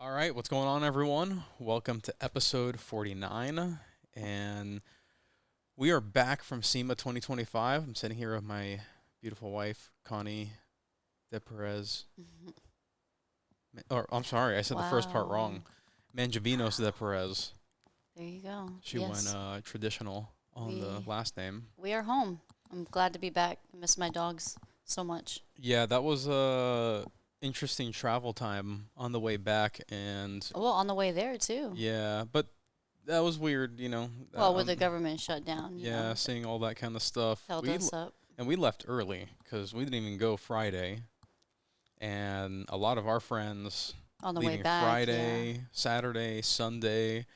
All right, what's going on, everyone? Welcome to episode 49. And we are back from SEMA 2025. I'm sitting here with my beautiful wife, Connie de Perez. Or, I'm sorry, I said the first part Wow. wrong. Manjavinos de Perez. There you go. She went Yes. traditional on the We last name. we are home. I'm glad to be back. I miss my dogs so much. Yeah, that was a interesting travel time on the way back. And Well, on the way there too. yeah, but that was weird, Well, with the government shut down, Yeah, seeing all that kind of stuff. held us up And we left early because we didn't even go Friday, and a lot of our friends on the way leaving back. Yeah. Friday, Saturday, Sunday.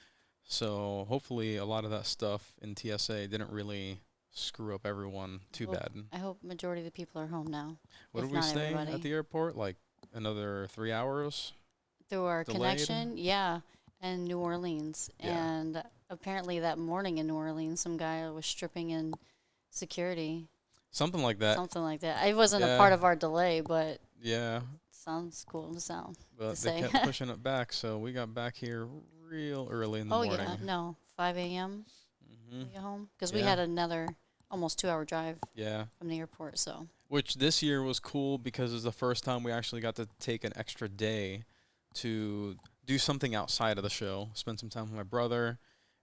So hopefully a lot of that stuff in TSA didn't really screw up everyone too Hope, bad. I hope majority of the people are home now, What if did we not stay at everybody. the airport? Like another 3 hours Through our delayed? connection, yeah, and New Orleans. Yeah, And apparently that morning in New Orleans, some guy was stripping in security, something like that. something like that. It wasn't a Yeah, part of our delay, but yeah, sounds cool to but they say. kept pushing it back, so we got back here real early in the Oh yeah, morning. no, 5 a.m. Hmm. we get home because we Yeah, had another almost 2 hour drive yeah. from the airport. So Which this year was cool because it was the first time we actually got to take an extra day to do something outside of the show, spend some time with my brother.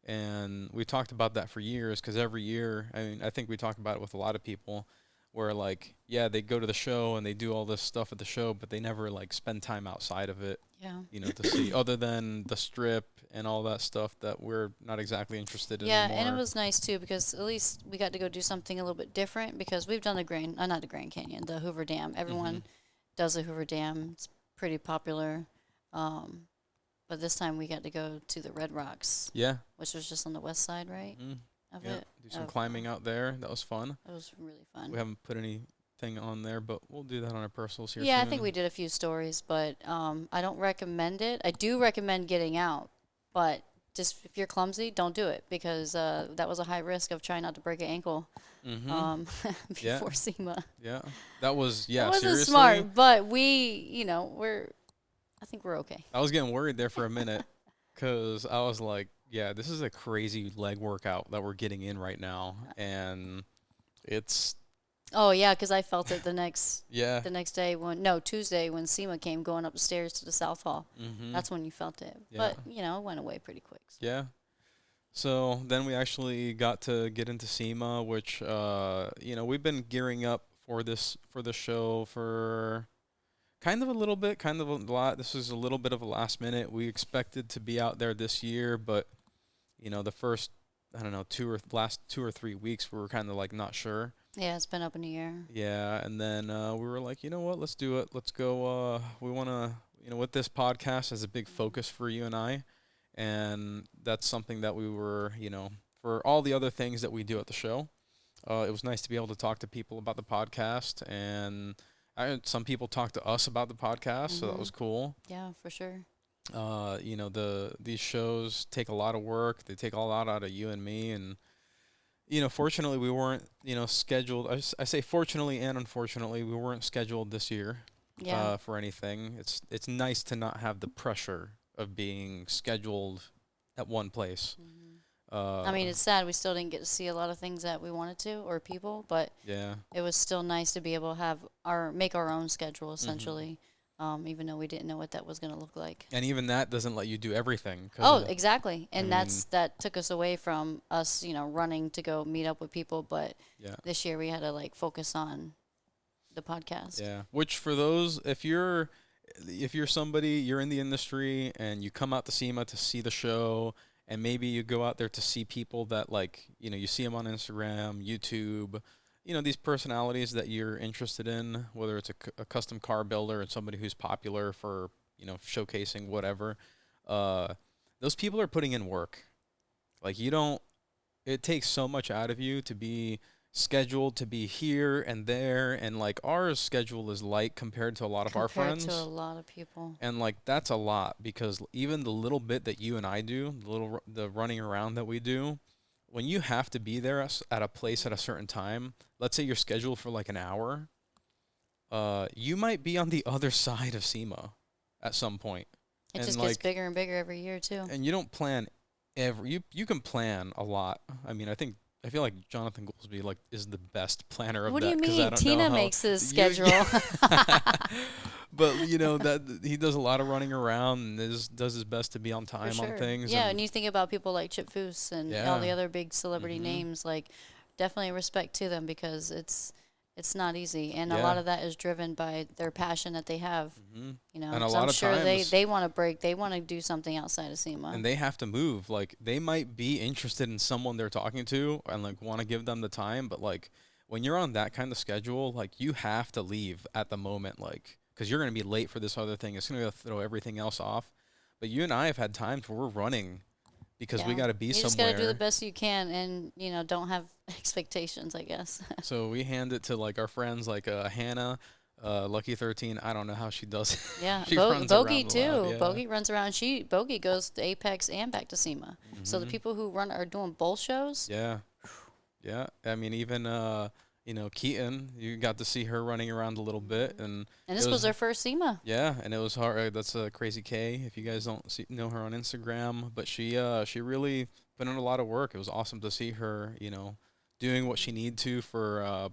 And we talked about that for years because every year, I mean, I think we talk about it with a lot of people where, like, yeah, they go to the show and they do all this stuff at the show, but they never, like, spend time outside of it, yeah, to see, other than the strip and all that stuff that we're not exactly interested in yeah, and it anymore. was nice too because at least we got to go do something a little bit different because we've done the not the Grand Canyon, the Hoover Dam. Hmm. Everyone does the Hoover Dam. It's pretty popular. Um, but this time we got to go to the Red Rocks, Yeah. which was just on the west side, right, Hmm. of Yeah. it. Do some Of climbing out there. That was fun. It was really We fun. haven't put anything on there, but we'll do that on our personals here Yeah, I think soon. we did a few stories, but I don't recommend it. I do recommend getting out, but just if you're clumsy, don't do it because that was a high risk of trying not to break an ankle Mm-hmm. um, Yeah, before SEMA. yeah. That was, It yeah, wasn't seriously. smart, but I think we're okay. I was getting worried there for a minute because I was like, yeah, this is a crazy leg workout that we're getting in right now. And it's, Oh yeah, because I felt it yeah. the next day no Tuesday when SEMA came going upstairs to the South Hall. Mm-hmm. That's when you felt it, Yeah, but it went away pretty quick. So. yeah. So then we actually got to get into SEMA, which, we've been gearing up for the show for kind of a little bit, kind of a lot. This was a little bit of a last minute. We expected to be out there this year, but the first, I don't know, last 2 or 3 weeks, we were kind of like not sure. Yeah, it's been up in the air. Yeah, and then we were like, you know what, let's do it. Let's go. We want to, with this podcast as a big focus for you and I, and that's something that we were, for all the other things that we do at the show. It was nice to be able to talk to people about the podcast, and some people talk to us about the podcast, so that Mhm. was cool. Yeah, for sure. These shows take a lot of work. They take a lot out of you and me, and fortunately we weren't scheduled. I say fortunately and unfortunately we weren't scheduled this year Yeah. for anything. It's nice to not have the pressure of being scheduled at one place. I Uh, mean, it's sad we still didn't get to see a lot of things that we wanted to or people, but yeah. it was still nice to be able to have make our own schedule Hmm. essentially, even though we didn't know what that was going to look like. And even that doesn't let you do everything Oh, because exactly. I And mean, that took us away from us, running to go meet up with people, but yeah. this year we had to like focus on the podcast. Yeah. Which for those, if you're somebody, you're in the industry and you come out to SEMA to see the show, and maybe you go out there to see people that, like, you see them on Instagram, YouTube, these personalities that you're interested in, whether it's a custom car builder and somebody who's popular for, showcasing whatever. Uh, those people are putting in work. Like, you don't, it takes so much out of you to be scheduled to be here and there, and like our schedule is light compared to a lot of our Compared to a friends, lot of people. and like that's a lot because even the little bit that you and I do, the running around that we do, when you have to be there at a place at a certain time, let's say you're scheduled for like an hour, you might be on the other side of SEMA at some point. It And just gets like, bigger and bigger every year too. and you don't plan you can plan a lot. I mean, I feel like Jonathan Goolsby like is the best planner of What do you that because I mean? don't know Tina how makes his you. schedule. But you know that he does a lot of running around and does his best to be on For time on sure. things. Yeah, And and you think about people like Chip Foose and all the yeah, other big celebrity mhm, names, like definitely respect to them because it's not easy, and a lot yeah, of that is driven by their passion that they have. mhm. You know, And a because I'm lot of sure times, they want to break, they want to do something outside of SEMA. and they have to move. Like they might be interested in someone they're talking to and like want to give them the time, but like when you're on that kind of schedule, like you have to leave at the moment, like because you're gonna be late for this other thing. It's gonna throw everything else off. But you and I have had times where we're running because we Yeah, got to be you just got to do the somewhere. best you can, and don't have expectations, I guess. So we hand it to like our friends, like Hannah, Lucky 13. I don't know how she does it. Yeah, She runs Bogey around a lot. too. Yeah. Bogey runs around. Bogey goes to Apex and back to SEMA. So the Mhm. people who run are doing both shows. Yeah. Yeah. I mean, even Keaton, you got to see her running around a little bit, and And it this was was their first SEMA. yeah, and it was hard. That's Crazy K. If you guys don't know her on Instagram, but she really put in a lot of work. It was awesome to see her, doing what she need to for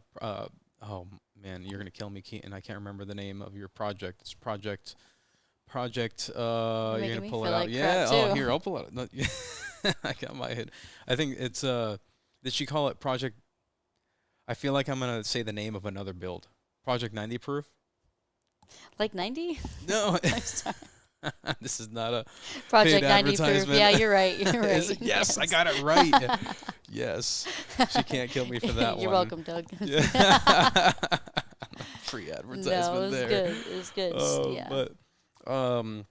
oh man, you're gonna kill me, Keaton. I can't remember the name of your project. It's project. You're You're making gonna me pull it feel out. like crap Yeah. Oh, too. here, I'll pull it. No, I got my head. I think it's Did she call it Project? I feel like I'm gonna say the name of another build. Project 90 Proof. Like 90? No, I'm sorry. this is not a paid Project 90 proof. advertisement. Yeah, you're right. You're Is right. it? Yes, I Yes. got it right. Yes, she can't kill me for that You're one. welcome, Doug. Yeah. Free No, it advertisement was there. good. It was good. Yeah. But um,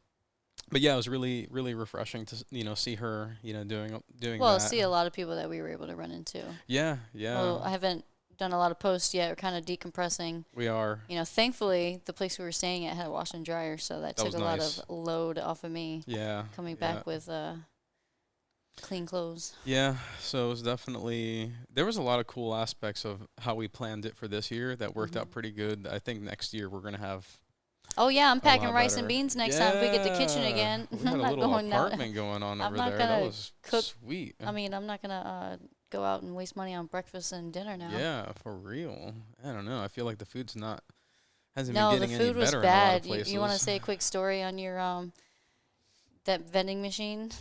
but yeah, it was really really refreshing to see her doing Well, that. see a lot of people that we were able to run into. Yeah, yeah, Well, I haven't done a lot of posts yet. We're kind of decompressing. we are. Thankfully, the place we were staying at had a wash and dryer, so that That took was a lot nice. of load off of me Yeah, coming yeah. back with clean clothes. Yeah, so it was definitely there was a lot of cool aspects of how we planned it for this year that worked out pretty good. I think next year we're gonna have Oh yeah, I'm a packing lot rice and better. beans next time if we get the kitchen Yeah, again. we I'm had a not little going out. apartment going on I'm over not there. That gonna was cook. sweet. I mean, I'm not gonna go out and waste money on breakfast and dinner now. Yeah, for real. I don't know. I feel like the food's not hasn't been No, the getting any food was better in a lot of bad. places. You want to say a quick story on your that vending machine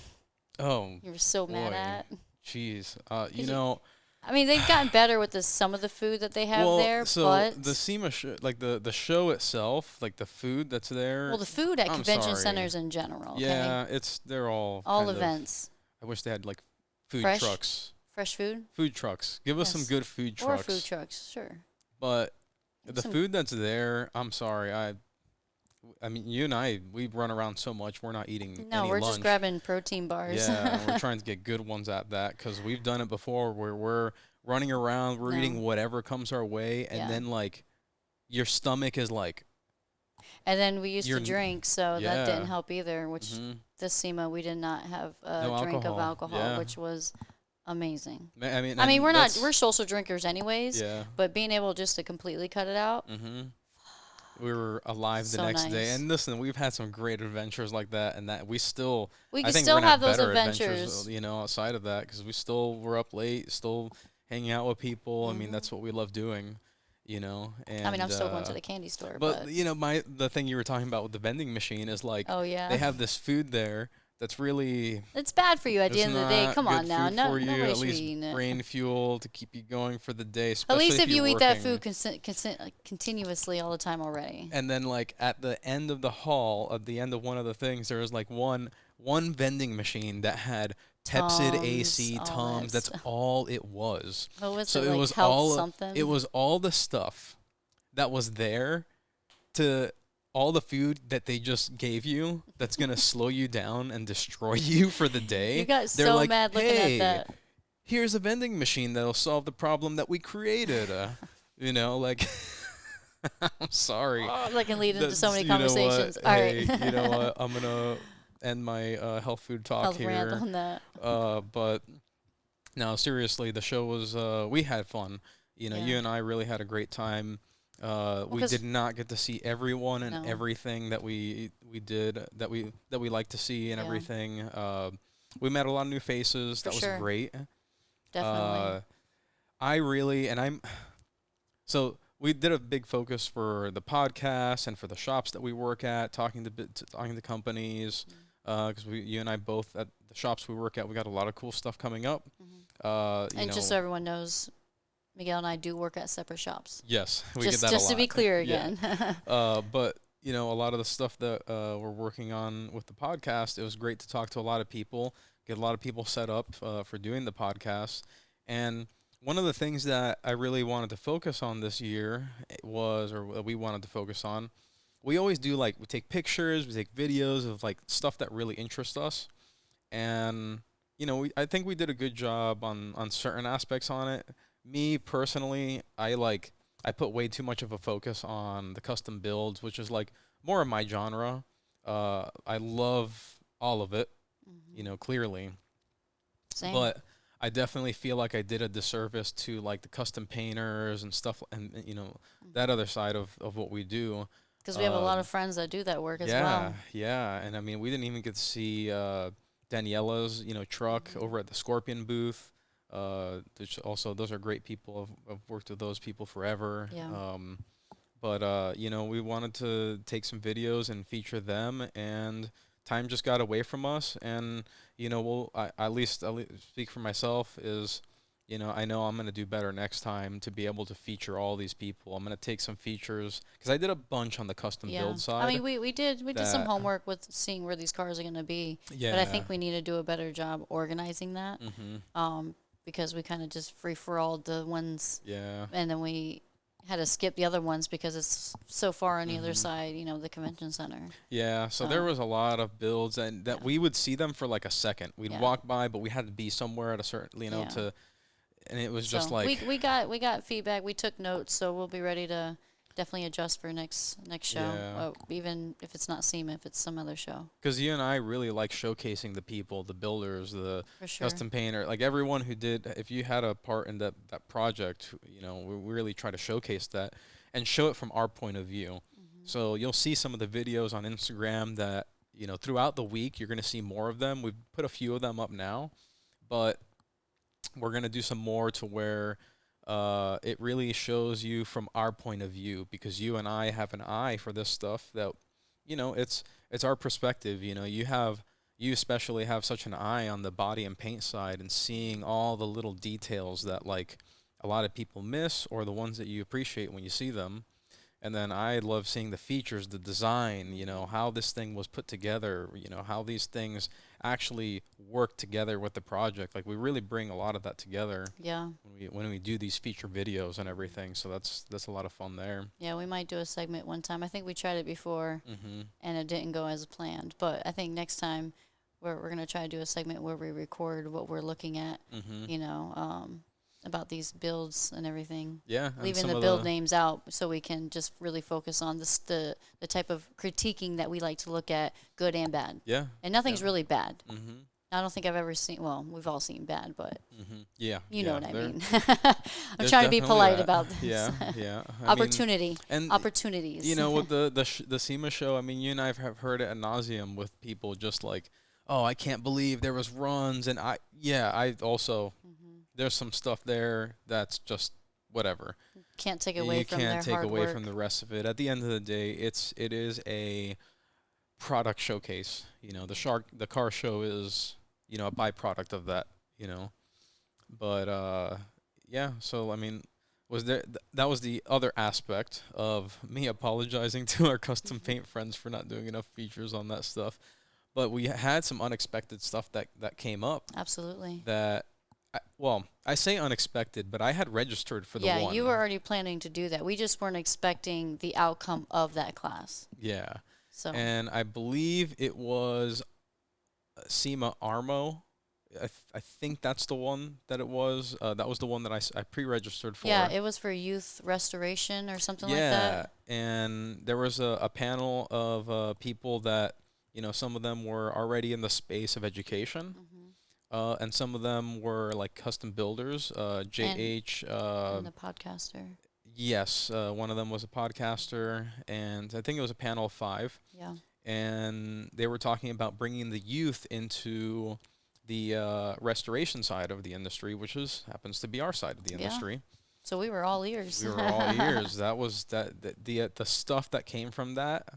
Oh you were so mad boy, at? jeez. you- I mean, they've gotten better with some of the food that they have well, there, so but the SEMA like the show itself, like the food that's there. well, the food at I'm convention sorry. centers in general. Okay? Yeah, they're all All kind of. events, I wish they had like food Fresh? trucks. fresh food Food trucks. Give us some Yes. good food or trucks. food trucks, sure. But the Some- food that's there, I'm sorry. I mean, you and I, we run around so much. We're not eating No, any we're lunch. just grabbing protein bars. Yeah, and we're trying to get good ones at that because we've done it before where we're running around, we're No. eating whatever comes our way, and Yeah. then like your stomach is like, And then we used You're to n- drink, so that yeah. didn't help either. Which mhm. this SEMA we did not have a No drink of alcohol, alcohol, yeah. which was amazing. I mean, I mean, and we're not that's- we're social drinkers anyways, yeah. but being able just to completely cut it out, Mm-hmm. We were alive the So next day, nice. and listen, we've had some great adventures like that, and that we still. we I can think still we're gonna have those better adventures. outside of that, because we still were up late, still hanging out with people. I mean, Mhm. that's what we love doing, And I mean, I'm still going to the candy store, but but the thing you were talking about with the vending machine is like oh yeah, they have this food there that's really it's bad for you at the it's end of the day. not Come on good now, food no, for you, nobody at should be least eating it. brain fuel to keep you going for the day. At Especially least if you you're eat that working. food continuously all the time already. And then like at the end of the hall, at the end of one of the things, there was like one vending machine that had Pepsid, AC, Tums, all Tums. that That's stuff. all it was. What was So it it like? was Health all something. it was all the stuff that was there to all the food that they just gave you that's gonna slow you down and destroy you for the day. You got They're so like, mad looking hey, at that. here's a vending machine that'll solve the problem that we created. Like I'm sorry. Oh, that can lead into so That's- many you know what? conversations. All Hey, right. you know what? I'm gonna end my health food talk I'll rant here. on that. But no, seriously, the show was we had fun. You Yeah. and I really had a great time. We 'cause did not get to see everyone and no, everything that we did that we like to see and yeah, everything. We met a lot of new faces. for That was sure, great. definitely. Uh, I really and I'm so we did a big focus for the podcast and for the shops that we work at, talking to companies. Mm-hmm. Because you and I both at the shops we work at, we got a lot of cool stuff coming up. Hmm. You And just know, so everyone knows, Miguel and I do work at separate shops. yes, we get Just that a just to be lot. clear Yeah. again. But a lot of the stuff that we're working on with the podcast, it was great to talk to a lot of people, get a lot of people set up for doing the podcast. And one of the things that I really wanted to focus on this year or that we wanted to focus on, we always do like we take pictures, we take videos of like stuff that really interests us, and I think we did a good job on certain aspects on it. Me personally, I put way too much of a focus on the custom builds, which is like more of my genre. I love all of it, Hmm. clearly, Same. but I definitely feel like I did a disservice to like the custom painters and stuff, and that other side of what we do. Because we have a lot of Um, friends that do that work as yeah, well. yeah, and I mean, we didn't even get to see Daniela's, truck Hmm. over at the Scorpion booth. Which also those are great people. I've worked with those people forever. Yeah. But we wanted to take some videos and feature them, and time just got away from us. And at least speak for myself is. I know I'm gonna do better next time to be able to feature all these people. I'm gonna take some features because I did a bunch on the custom Yeah. build I side. mean, we did some That homework with seeing where these cars are going to be, but I Yeah. think we need to do a better job organizing that. Mhm. Because we kind of just free for all the ones, Yeah. and then we had to skip the other ones because it's so far on the other Mhm. side, the convention center. Yeah, so there So was a lot of builds and that yeah, we would see them for like a second. We'd yeah, walk by, but we had to be somewhere at a certain, yeah. to and it was just So we like we got we got feedback. We took notes, so we'll be ready to definitely adjust for next show. yeah. Even if it's not SEMA, if it's some other show, Cuz you and I really like showcasing the people, the builders, the for sure. custom painter, like everyone who did if you had a part in that project, we really try to showcase that and show it from our point of view. Hmm. So you'll see some of the videos on Instagram that, throughout the week you're going to see more of them. We've put a few of them up now, but we're gonna do some more to where it really shows you from our point of view because you and I have an eye for this stuff that it's our perspective. You especially have such an eye on the body and paint side and seeing all the little details that like a lot of people miss or the ones that you appreciate when you see them. And then I love seeing the features, the design, how this thing was put together, how these things actually work together with the project. Like we really bring a lot of that together Yeah, when we do these feature videos and everything. So that's a lot of fun there. yeah. We might do a segment one time. I think we tried it before, Mhm. and it didn't go as planned. But I think next time we're gonna try to do a segment where we record what we're looking at, Mhm. about these builds and everything, Yeah, and leaving some the of build the names out so we can just really focus on the type of critiquing that we like to look at, good and bad. yeah. And Yeah. nothing's really bad. Mhm. I don't think I've ever seen. Well, we've all seen bad, but Mhm. Yeah. you know Yeah. what I There mean. I'm there's trying to be definitely polite that. about this. Yeah. Yeah. I mean, Opportunity, and opportunities. with the SEMA show, I mean, you and I have heard it ad nauseum with people just like, oh, I can't believe there was runs, and I also Hmm. there's some stuff there that's just whatever. Can't take away You from can't their take hard away from work. the rest of it. At the end of the day, it is a product showcase. The car show is a byproduct of that. You know, but yeah. So I mean, that was the other aspect of me apologizing to our custom Hmm. paint friends for not doing enough features on that stuff. But we had some unexpected stuff that came up Absolutely. that well, I say unexpected, but I had registered for the Yeah, you one. were already planning to do that. We just weren't expecting the outcome of that class. Yeah. So, And I believe it was SEMA Armo. I think that's the one that it was. That was the one that I pre-registered yeah, for. it was for youth restoration or something like Yeah, that. and there was a panel of people that, some of them were already in the space of education, Hmm. and some of them were like custom builders. And JH, and the podcaster. Yes, one of them was a podcaster, and I think it was a panel of five, Yeah. and they were talking about bringing the youth into the restoration side of the industry, which is happens to be our side of the Yeah. industry. So we were all ears. We were all ears. That was the stuff that came from that.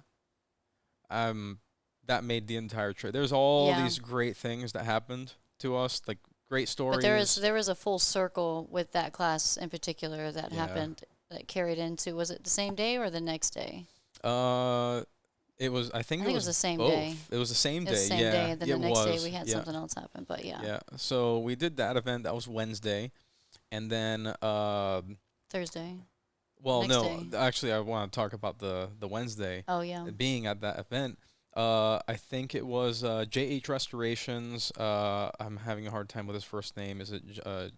Um, that made the entire trip. There's all Yeah. these great things that happened to us, like great But stories. there was a full circle with that class in particular that Yeah. happened that carried into, was it the same day or the next day? Uh, it was. I I think it think it was was the same day. both. It was the same It was the day. same day, Yeah, and then the it next day we was. had Yeah, something else happen. But yeah, yeah. So we did that event. That was Wednesday, and then Thursday, well, next no, day. actually, I want to talk about the Wednesday Oh yeah, being at that event. I think it was JH Restorations. I'm having a hard time with his first name. Is it uh,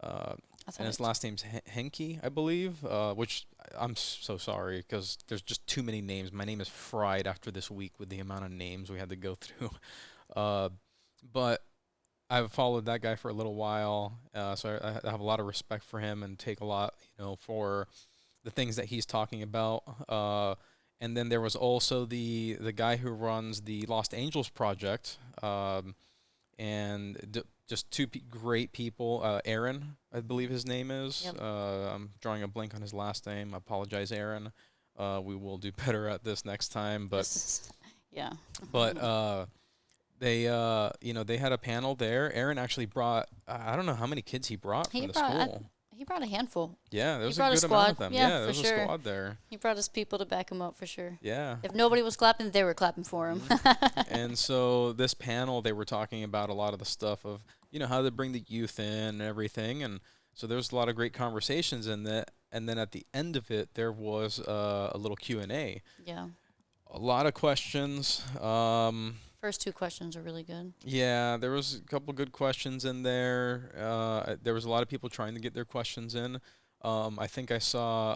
I and thought his it. last name's Henke, I believe. Which I'm so sorry because there's just too many names. My name is fried after this week with the amount of names we had to go through. Uh, but I've followed that guy for a little while, so I have a lot of respect for him and take a lot, for the things that he's talking about. And then there was also the guy who runs the Lost Angels project, and just two great people. Aaron, I believe his name is. Yep. I'm drawing a blank on his last name. I apologize, Aaron. We will do better at this next time, but This is, yeah. but they they had a panel there. Aaron actually brought I don't know how many kids he brought he from the brought I, school. he brought a handful. Yeah, there He was a brought a good amount squad. of them. Yeah, Yeah, there for was a sure. squad there. He brought his people to back him up for sure. Yeah. If nobody was clapping, they were clapping for him. hmm And so this panel, they were talking about a lot of the stuff of how to bring the youth in and everything, and so there's a lot of great conversations in that. And then at the end of it, there was a little Q&A. Yeah. A lot of questions. First two questions are really good. Yeah, there was a couple good questions in there. There was a lot of people trying to get their questions in. I think I saw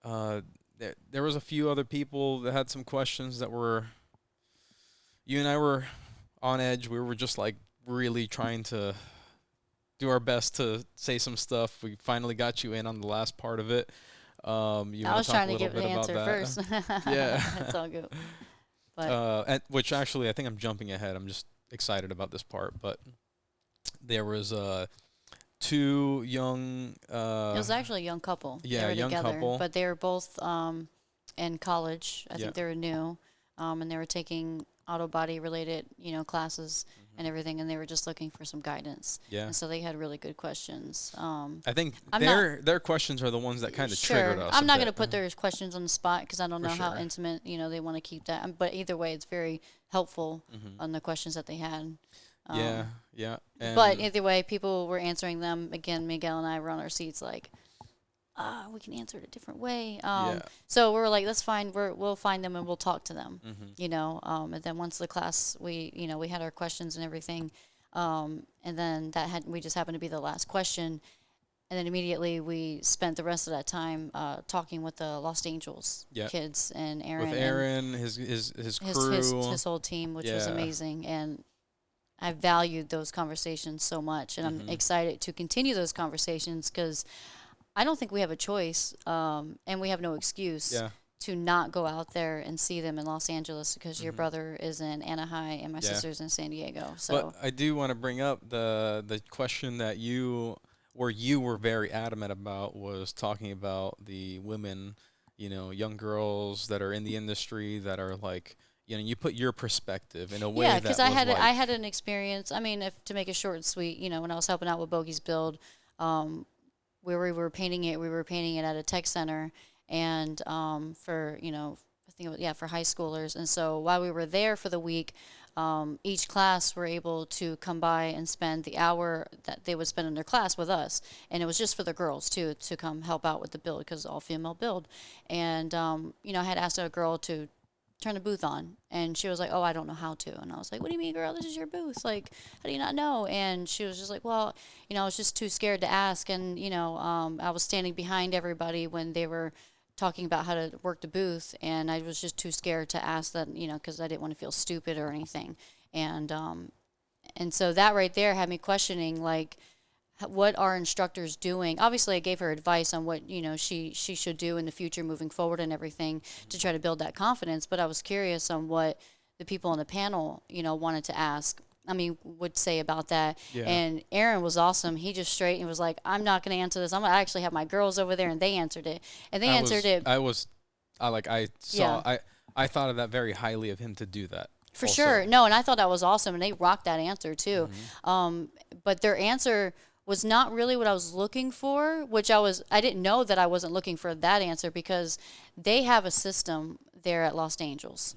there was a few other people that had some questions that were you and I were on edge. We were just like really trying to do our best to say some stuff. We finally got you in on the last part of it. You I want was to talk trying a to little give the bit about answer that? first. Yeah. It's all good. But Which actually I think I'm jumping ahead. I'm just excited about this part, but there was two young it was actually a young couple. yeah, They were young together, couple. but they were both in college. I Yeah. think they were new, and they were taking auto body related, classes and everything, and they were just looking for some guidance. Yeah. And so they had really good questions. I think I'm not their questions are the ones that kind of sure. triggered us I'm a not going to bit. put their questions on the spot because I don't For know how sure. intimate they want to keep that. But either way, it's very helpful hmm on the questions that they had. Yeah, yeah. But And either way, people were answering them. Again, Miguel and I were on our seats like, we can answer it a different way. yeah. So we were like, that's fine. We'll find them and we'll talk to them. hmm And then once the class, we had our questions and everything. And then we just happened to be the last question. And then immediately we spent the rest of that time talking with the Lost Angels Yeah. kids and Aaron With and Aaron, his crew. his whole team, which was Yeah. amazing. And I valued those conversations so much, and I'm excited to continue those conversations because I don't think we have a choice, and we have no excuse Yeah. to not go out there and see them in Los Angeles because your hmm brother is in Anaheim and my Yeah. sister's in San Diego. So But I do want to bring up the question that you were very adamant about was talking about the women, young girls that are in the industry that are like, you put your perspective in a way yeah, that because was I like, had an experience. I mean, to make it short and sweet, when I was helping out with Bogey's build, where we were painting it at a tech center, and for I think it was, yeah, for high schoolers. And so while we were there for the week, each class were able to come by and spend the hour that they would spend in their class with us, and it was just for the girls too to come help out with the build because all female build. And I had asked a girl to turn the booth on, and she was like, oh, I don't know how to. And I was like, what do you mean, girl, this is your booth, like, how do you not know? And she was just like, well, I was just too scared to ask. And I was standing behind everybody when they were talking about how to work the booth, and I was just too scared to ask that, because I didn't want to feel stupid or anything. And so that right there had me questioning, like, what are instructors doing. Obviously I gave her advice on what, she should do in the future moving forward and everything to try to build that confidence, but I was curious on what the people on the panel, wanted to ask. I mean, would say about that. Yeah. And Aaron was awesome. He just straight and was like, I'm not going to answer this. I'm going to actually have my girls over there, and they answered it. And they answered it. I thought of that very highly of him to do that. For also. sure. No, and I thought that was awesome, and they rocked that answer too. But their answer was not really what I was looking for, which I didn't know that I wasn't looking for that answer, because they have a system there at Los Angeles.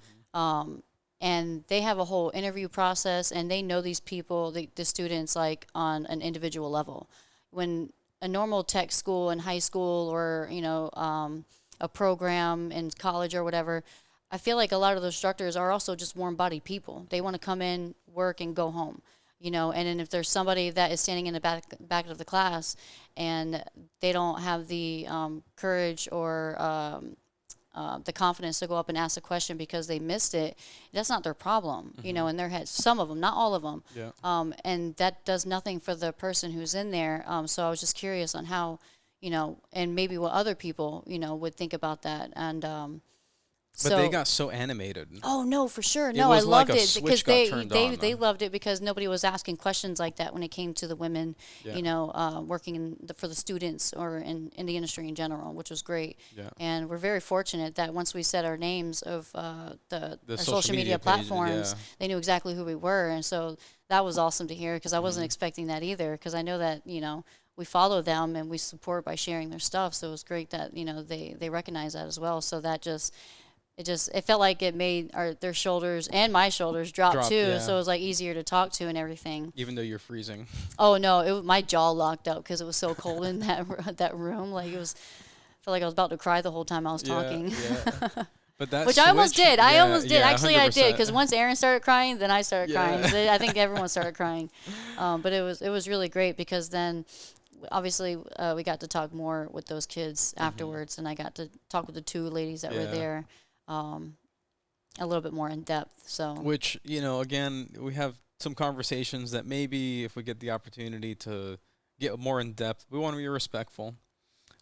And they have a whole interview process, and they know these people, the students, like on an individual level. When a normal tech school in high school, or a program in college or whatever, I feel like a lot of those instructors are also just warm-bodied people. They want to come in, work, and go home. And then if there's somebody that is standing in the back of the class and they don't have the courage or the confidence to go up and ask a question because they missed it, that's not their problem, in their heads. Some of them, not all of them. Yeah. And that does nothing for the person who's in there. So I was just curious on how, and maybe what other people, would think about that. And but they got so animated. Oh no, for sure. No, I loved like it because they they loved it because nobody was asking questions like that when it came to the women, working for the students or in the industry in general, which was great. Yeah. And we're very fortunate that once we said our names of our social media pages, platforms, they knew exactly who we were, and so that was awesome to hear, because I wasn't expecting that either, because I know that we follow them and we support by sharing their stuff. So it was great that they recognize that as well. So that it felt like it made their shoulders and my shoulders drop too. Yeah. So it was like easier to talk to and everything. Even though you're freezing. Oh no, my jaw locked up because it was so cold in that room. Like I felt like I was about to cry the whole time I was talking. Yeah. But that which I almost did. I almost did. Actually, 100%. I did, because once Aaron started crying, then I started crying. So I think everyone started crying. But it was really great, because then obviously we got to talk more with those kids afterwards, and I got to talk with the two ladies that were there. A little bit more in depth. So which, again, we have some conversations that maybe if we get the opportunity to get more in depth, we want to be respectful.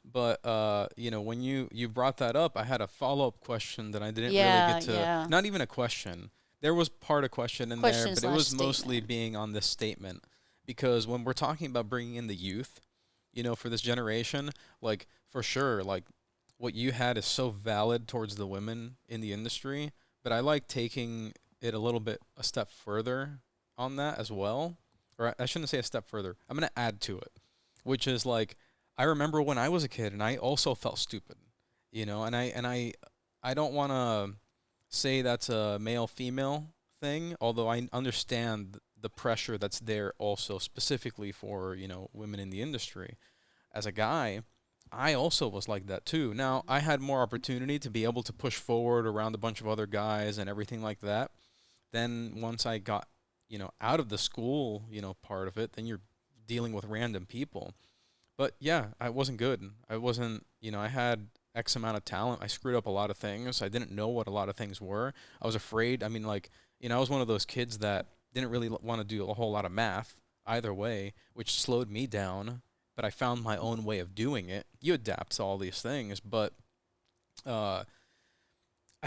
But when you brought that up, I had a follow-up question that I didn't really get to. Yeah. Not even a question. There was part of question in there, but it was mostly being on this statement, because when we're talking about bringing in the youth, for this generation, like, for sure, like, what you had is so valid towards the women in the industry, but I like taking it a step further on that as well. Or I shouldn't say a step further. I'm going to add to it, which is like, I remember when I was a kid and I also felt stupid, and I don't want to say that's a male-female thing, although I understand the pressure that's there also specifically for, women in the industry. As a guy, I also was like that too. Now, I had more opportunity to be able to push forward around a bunch of other guys and everything like that. Then once I got, out of the school, part of it, then you're dealing with random people. But yeah, I wasn't good. I wasn't, I had X amount of talent. I screwed up a lot of things. I didn't know what a lot of things were. I was afraid. I mean, like, I was one of those kids that didn't really want to do a whole lot of math either way, which slowed me down. But I found my own way of doing it. You adapt to all these things, but I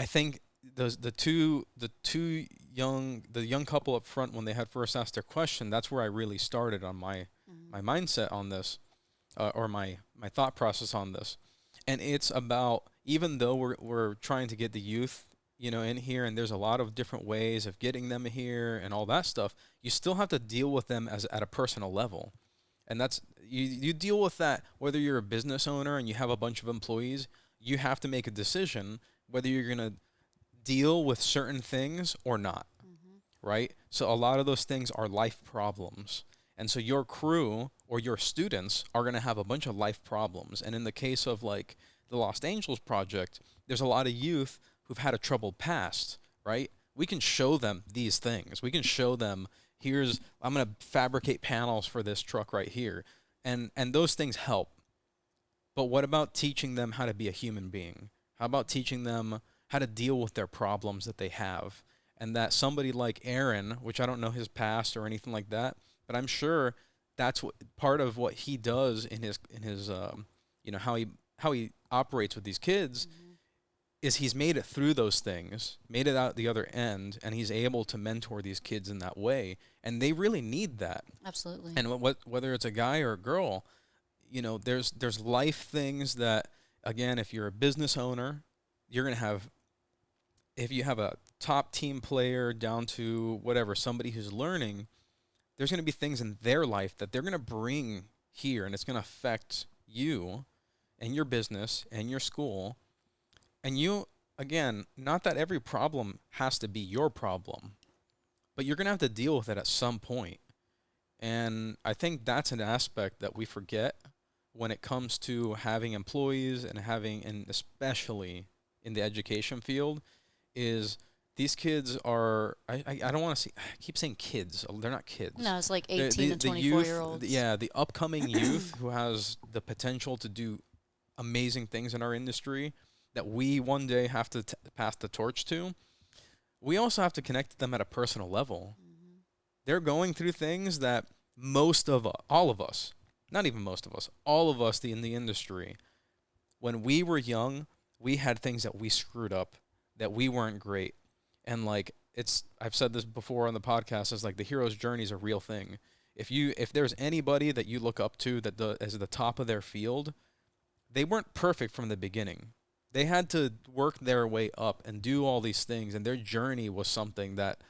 think the young couple up front, when they had first asked their question, that's where I really started on my mindset on this, or my thought process on this. And it's about, even though we're trying to get the youth, in here, and there's a lot of different ways of getting them here and all that stuff, you still have to deal with them at a personal level. And that's, you deal with that whether you're a business owner and you have a bunch of employees. You have to make a decision whether you're going to deal with certain things or not, right? So a lot of those things are life problems. And so your crew or your students are going to have a bunch of life problems. And in the case of like the Los Angeles project, there's a lot of youth who've had a troubled past, right? We can show them these things. We can show them, I'm going to fabricate panels for this truck right here. And those things help. But what about teaching them how to be a human being? How about teaching them how to deal with their problems that they have? And that somebody like Aaron, which I don't know his past or anything like that, but I'm sure that's what part of what he does in his how he operates with these kids Mm-hmm. is he's made it through those things, made it out the other end, and he's able to mentor these kids in that way, and they really need that. Absolutely. And whether it's a guy or a girl, there's life things that, again, if you're a business owner, you're gonna have, if you have a top team player down to whatever, somebody who's learning, there's going to be things in their life that they're going to bring here, and it's going to affect you and your business and your school. And you, again, not that every problem has to be your problem, but you're going to have to deal with it at some point. And I think that's an aspect that we forget when it comes to having employees and having, and especially in the education field, is these kids are, I don't want to say, I keep saying kids. They're not kids. No, it's like The 18 to the 24 youth, year olds. yeah, the upcoming youth who has the potential to do amazing things in our industry that we one day have to pass the torch to. We also have to connect to them at a personal level. Mm-hmm. They're going through things that all of us, not even most of us, all of us in the industry, when we were young, we had things that we screwed up, that we weren't great. And like, I've said this before on the podcast, is like the hero's journey is a real thing. If there's anybody that you look up to that as the top of their field, they weren't perfect from the beginning. They had to work their way up and do all these things, and their journey was something that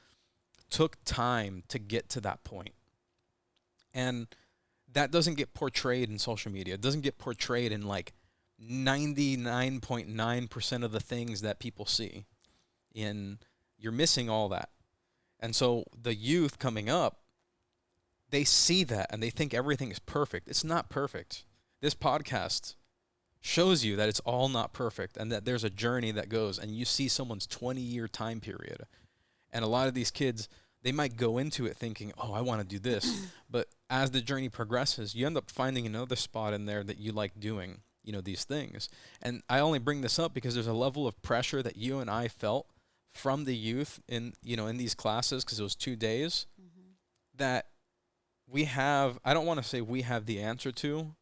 took time to get to that point. And that doesn't get portrayed in social media. It doesn't get portrayed in like 99.9% of the things that people see. You're missing all that. And so the youth coming up, they see that and they think everything is perfect. It's not perfect. This podcast shows you that it's all not perfect and that there's a journey that goes, and you see someone's 20-year time period. And a lot of these kids, they might go into it thinking, oh, I want to do this. But as the journey progresses, you end up finding another spot in there that you like doing, these things. And I only bring this up because there's a level of pressure that you and I felt from the youth in these classes, because it was 2 days, Mm-hmm. that we have, I don't want to say we have the answer to,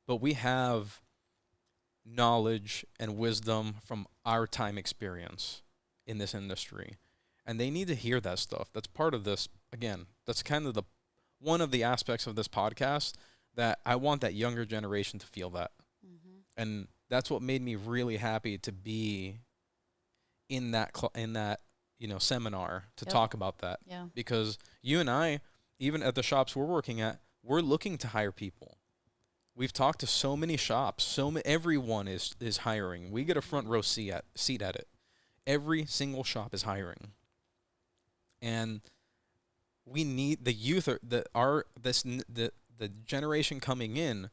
but we have knowledge and wisdom from our time experience in this industry. And they need to hear that stuff. That's part of this. Again, that's kind of one of the aspects of this podcast that I want that younger generation to feel that. Mm-hmm. And that's what made me really happy to be in that seminar to Yep. talk about that. Yeah. Because you and I, even at the shops we're working at, we're looking to hire people. We've talked to so many shops. Everyone is hiring. We get a front row seat at it. Every single shop is hiring. And we need the youth, the generation coming in.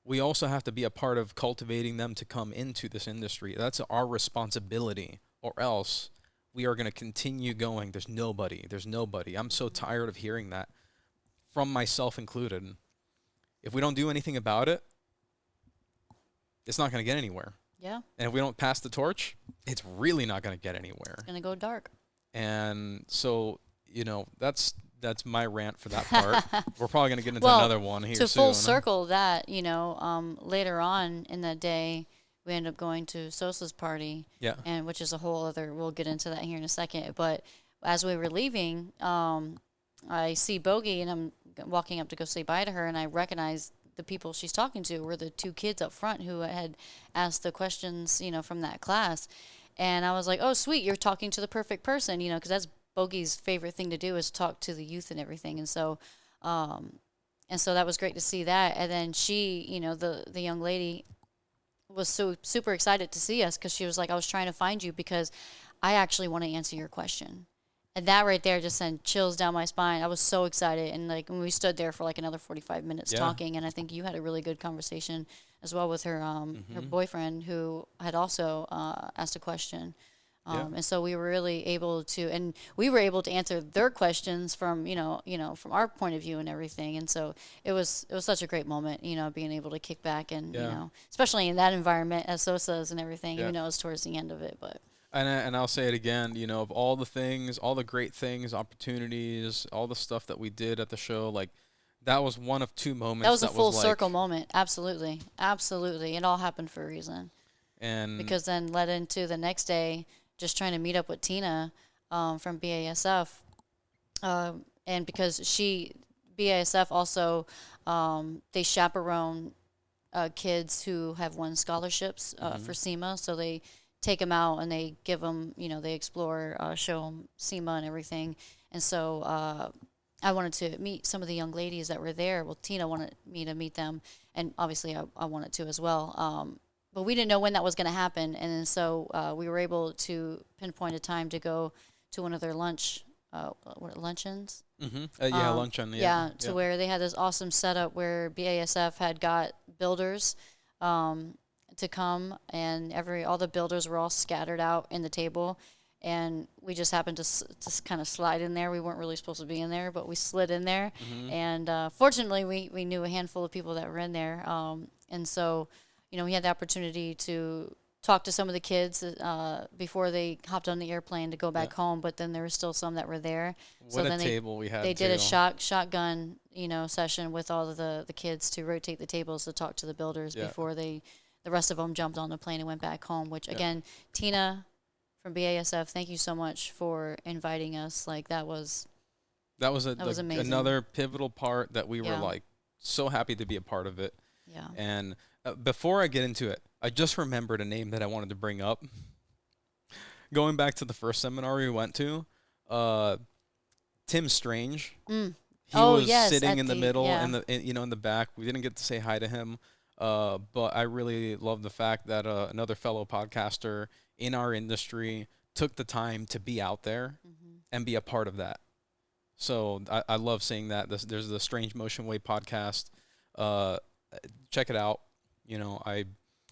We also have to be a part of cultivating them to come into this industry. That's our responsibility, or else we are going to continue going. There's nobody. I'm so tired of hearing that, from myself included. If we don't do anything about it, it's not going to get anywhere. Yeah. And if we don't pass the torch, it's really not going to get anywhere. It's gonna go dark. And so, that's my rant for that part. We're probably going to get into Well, another one here to soon. full circle that, later on in that day, we ended up going to Sosa's party. Yeah. And which is a whole other, we'll get into that here in a second. But as we were leaving, I see Bogey, and I'm walking up to go say bye to her, and I recognize the people she's talking to were the 2 kids up front who had asked the questions, from that class. And I was like, oh, sweet, you're talking to the perfect person, because that's Bogey's favorite thing to do, is talk to the youth and everything. And so that was great to see that. And then she, the young lady was so super excited to see us, because she was like, I was trying to find you because I actually want to answer your question. And that right there just sent chills down my spine. I was so excited. And like when we stood there for like another 45 minutes talking, and I think you had a really good conversation as well with her her boyfriend, who had also asked a question. And so we were really able to, and we were able to answer their questions from, from our point of view and everything. And so it was such a great moment, being able to kick back and, especially in that environment as Sosa's and everything, even though it was towards the end of it, but. And I'll say it again, of all the things, all the great things, opportunities, all the stuff that we did at the show, like that was one of two moments. That was a full like, circle moment. Absolutely. Absolutely. It all happened for a reason. And because then led into the next day, just trying to meet up with Tina from BASF. And because BASF also, they chaperone kids who have won scholarships for SEMA. So they take them out and they give them, they explore, show them SEMA and everything. And so I wanted to meet some of the young ladies that were there. Well, Tina wanted me to meet them, and obviously I wanted to as well. But we didn't know when that was going to happen, and then so we were able to pinpoint a time to go to one of their luncheons. Luncheon. Yeah, to where they had this awesome setup where BASF had got builders to come, and all the builders were all scattered out in the table. And we just happened to just kind of slide in there. We weren't really supposed to be in there, but we slid in there. And fortunately, we knew a handful of people that were in there. And so, we had the opportunity to talk to some of the kids before they hopped on the airplane to go back home. But then there were still some that were there. What a table we had. They did a shotgun, session with all of the kids to rotate the tables to talk to the builders before the rest of them jumped on the plane and went back home. Which again, Tina from BASF, thank you so much for inviting us. Like that was amazing. Another pivotal part that we were like so happy to be a part of it. Yeah. And before I get into it, I just remembered a name that I wanted to bring up. Going back to the first seminar we went to, Tim Strange. He was sitting in the middle in the back. We didn't get to say hi to him, but I really love the fact that another fellow podcaster in our industry took the time to be out there and be a part of that. So I love seeing that. There's the Strange Motion Way podcast. Check it out.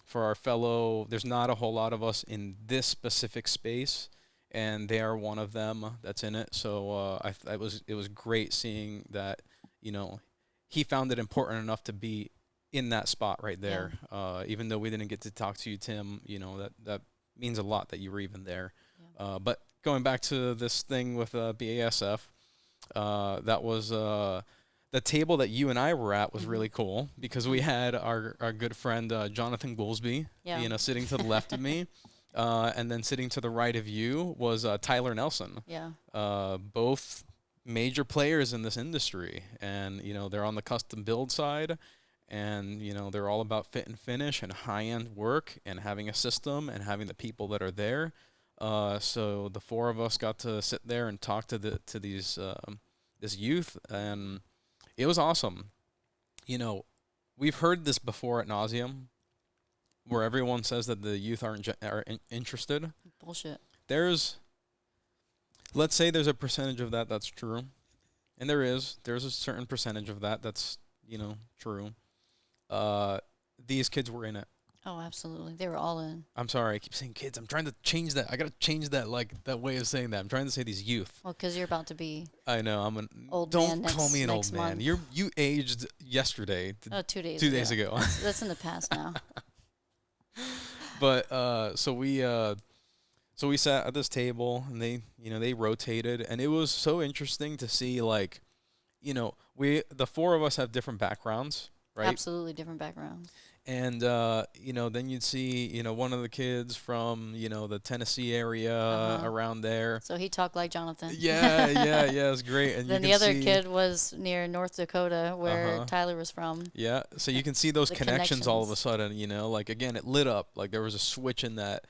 For our fellow, there's not a whole lot of us in this specific space, and they are one of them that's in it. So it was great seeing that, he found it important enough to be in that spot right there. Yeah. Even though we didn't get to talk to you, Tim, that means a lot that you were even there. Yeah. But going back to this thing with BASF, that was the table that you and I were at was really cool because we had our good friend Jonathan Goolsby, sitting to the left of me, and then sitting to the right of you was Tyler Nelson. Yeah. Both major players in this industry, and they're on the custom build side. And, they're all about fit and finish and high-end work and having a system and having the people that are there. So the four of us got to sit there and talk to these this youth, and it was awesome. We've heard this before at nauseum, where everyone says that the youth are interested. Bullshit. Let's say there's a percentage of that's true, and there's a certain percentage of that's true. These kids were in it. Oh, absolutely. They were all in. I'm sorry. I keep saying kids. I'm trying to change that. I got to change that, that way of saying that. I'm trying to say these youth. Well, because you're about to be. I know. I'm an old don't man. Call me an old man. Month. You aged yesterday. 2 days. 2 days ago. That's in the past now. But so we sat at this table, and they rotated, and it was so interesting to see the four of us have different backgrounds. Right? Absolutely different backgrounds. And, then you'd see, one of the kids from, the Tennessee area around there. So he talked like Jonathan. Yeah, it was great. And then the other kid was near North Dakota, where Tyler was from. Yeah, so you can see those connections all of a sudden, again, it lit up. Like there was a switch in that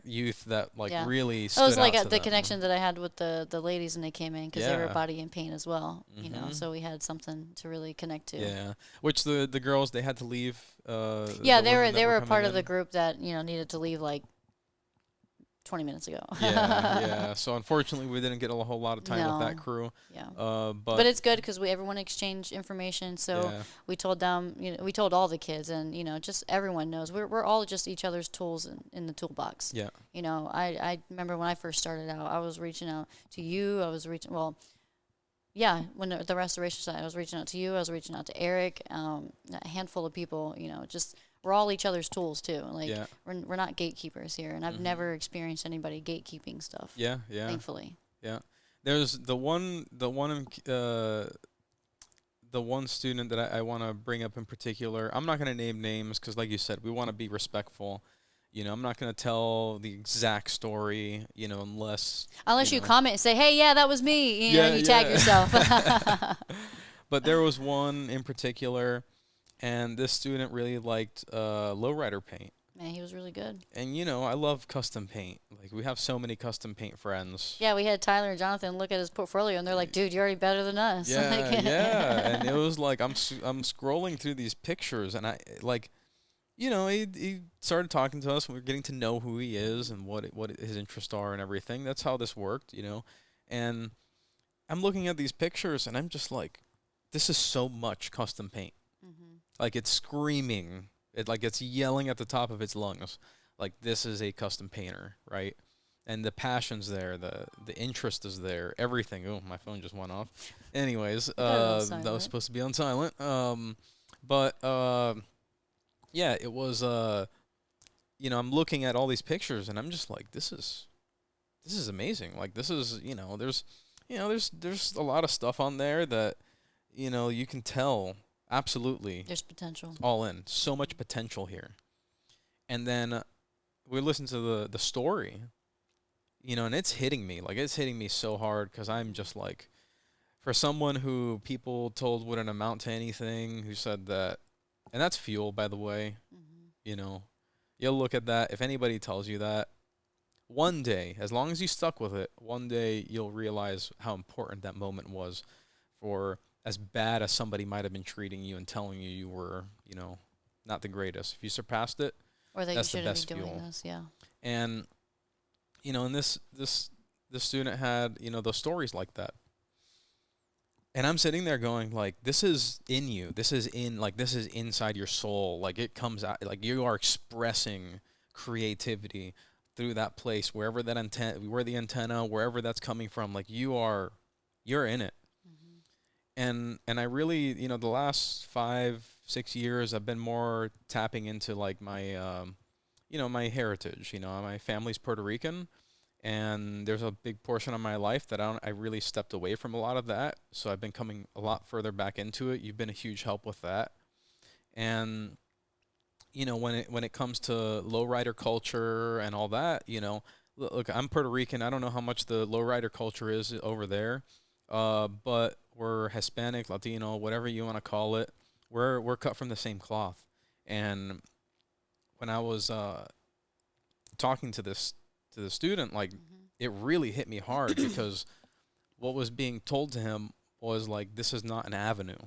youth that really stood out. It was like the them. Connection that I had with the ladies when they came in, because they were body and pain as well, so we had something to really connect to. Yeah, which the girls, they had to leave. They were a part of the group that needed to leave 20 minutes ago. yeah. So unfortunately, we didn't get a whole lot of time with that crew. Yeah. But it's good because everyone exchanged information. So we told them, we told all the kids, and just everyone knows we're all just each other's tools in the toolbox. Yeah. I remember when I first started out, I was reaching out to you. When the restoration side, I was reaching out to you. I was reaching out to Eric. A handful of people. Just. We're all each other's tools too. We're not gatekeepers here, and I've never experienced anybody gatekeeping stuff. Yeah. Thankfully. Yeah. there's the one student that I want to bring up in particular. I'm not going to name names because, like you said, we want to be respectful. I'm not going to tell the exact story, unless, Unless you comment and say, "Hey, yeah, that was me," yeah, you tag yourself. But there was one in particular, and this student really liked lowrider paint. Man, he was really good. And I love custom paint. Like, we have so many custom paint friends. Yeah, we had Tyler and Jonathan look at his portfolio, and they're like, "Dude, you're already better than us." Yeah, yeah. And it was like I'm scrolling through these pictures, and I like, he started talking to us, and we are getting to know who he is and what his interests are and everything. That's how this worked. And I'm looking at these pictures, and I'm just like, this is so much custom paint. Hmm. Like, it's screaming. It's yelling at the top of its lungs. Like, this is a custom painter, right? And the passion's there, the interest is there, everything. Oh, my phone just went off. Anyways, that was supposed to be on silent. But yeah, it was. I'm looking at all these pictures, and I'm just like, this is amazing. Like, this is, there's a lot of stuff on there that, you can tell. Absolutely. There's potential. All in. So much potential here. And then we listen to the story, and it's hitting me. Like, it's hitting me so hard because I'm just like, for someone who people told wouldn't amount to anything, who said that, and that's fuel, by the way, Hmm. you'll look at that. If anybody tells you that, one day, as long as you stuck with it, one day you'll realize how important that moment was for as bad as somebody might have been treating you and telling you were, not the greatest. If you surpassed it, Or that you that's the shouldn't be best doing fuel. this. Yeah. And and this student had, those stories like that. And I'm sitting there going, like, this is in you. This is inside your soul. Like, it comes out, like, you are expressing creativity through that place, wherever that wherever that's coming from. Like, you're in it. Hmm. And I really, the last 5 6 years, I've been more tapping into, like, my my heritage. My family's Puerto Rican, and there's a big portion of my life that I really stepped away from a lot of that. So I've been coming a lot further back into it. You've been a huge help with that. And when it comes to lowrider culture and all that, look, I'm Puerto Rican. I don't know how much the lowrider culture is over there, but we're Hispanic, Latino, whatever you want to call it. We're cut from the same cloth. And when I was talking to the student, like, Hmm. it really hit me hard because what was being told to him was like, this is not an avenue.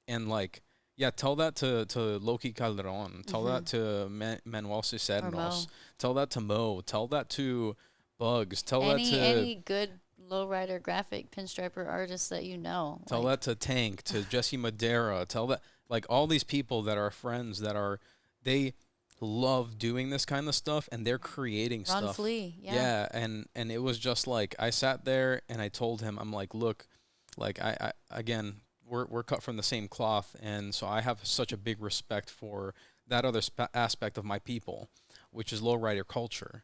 And, like, yeah, tell that to Loki Calderon, tell Hmm. that to Manuel Or Cicernos, Mo. tell that to Mo, tell that to Bugs, tell that to Any good lowrider graphic pinstriper artist that tell like that to Tank, to Jesse Madera, tell that, like, all these people that are friends that are, they love doing this kind of stuff, and they're creating Ron stuff. Flea. Yeah. Yeah, and it was just like, I sat there and I told him, I'm like, look, like, I again, we're cut from the same cloth, and so I have such a big respect for that other aspect of my people, which is lowrider culture.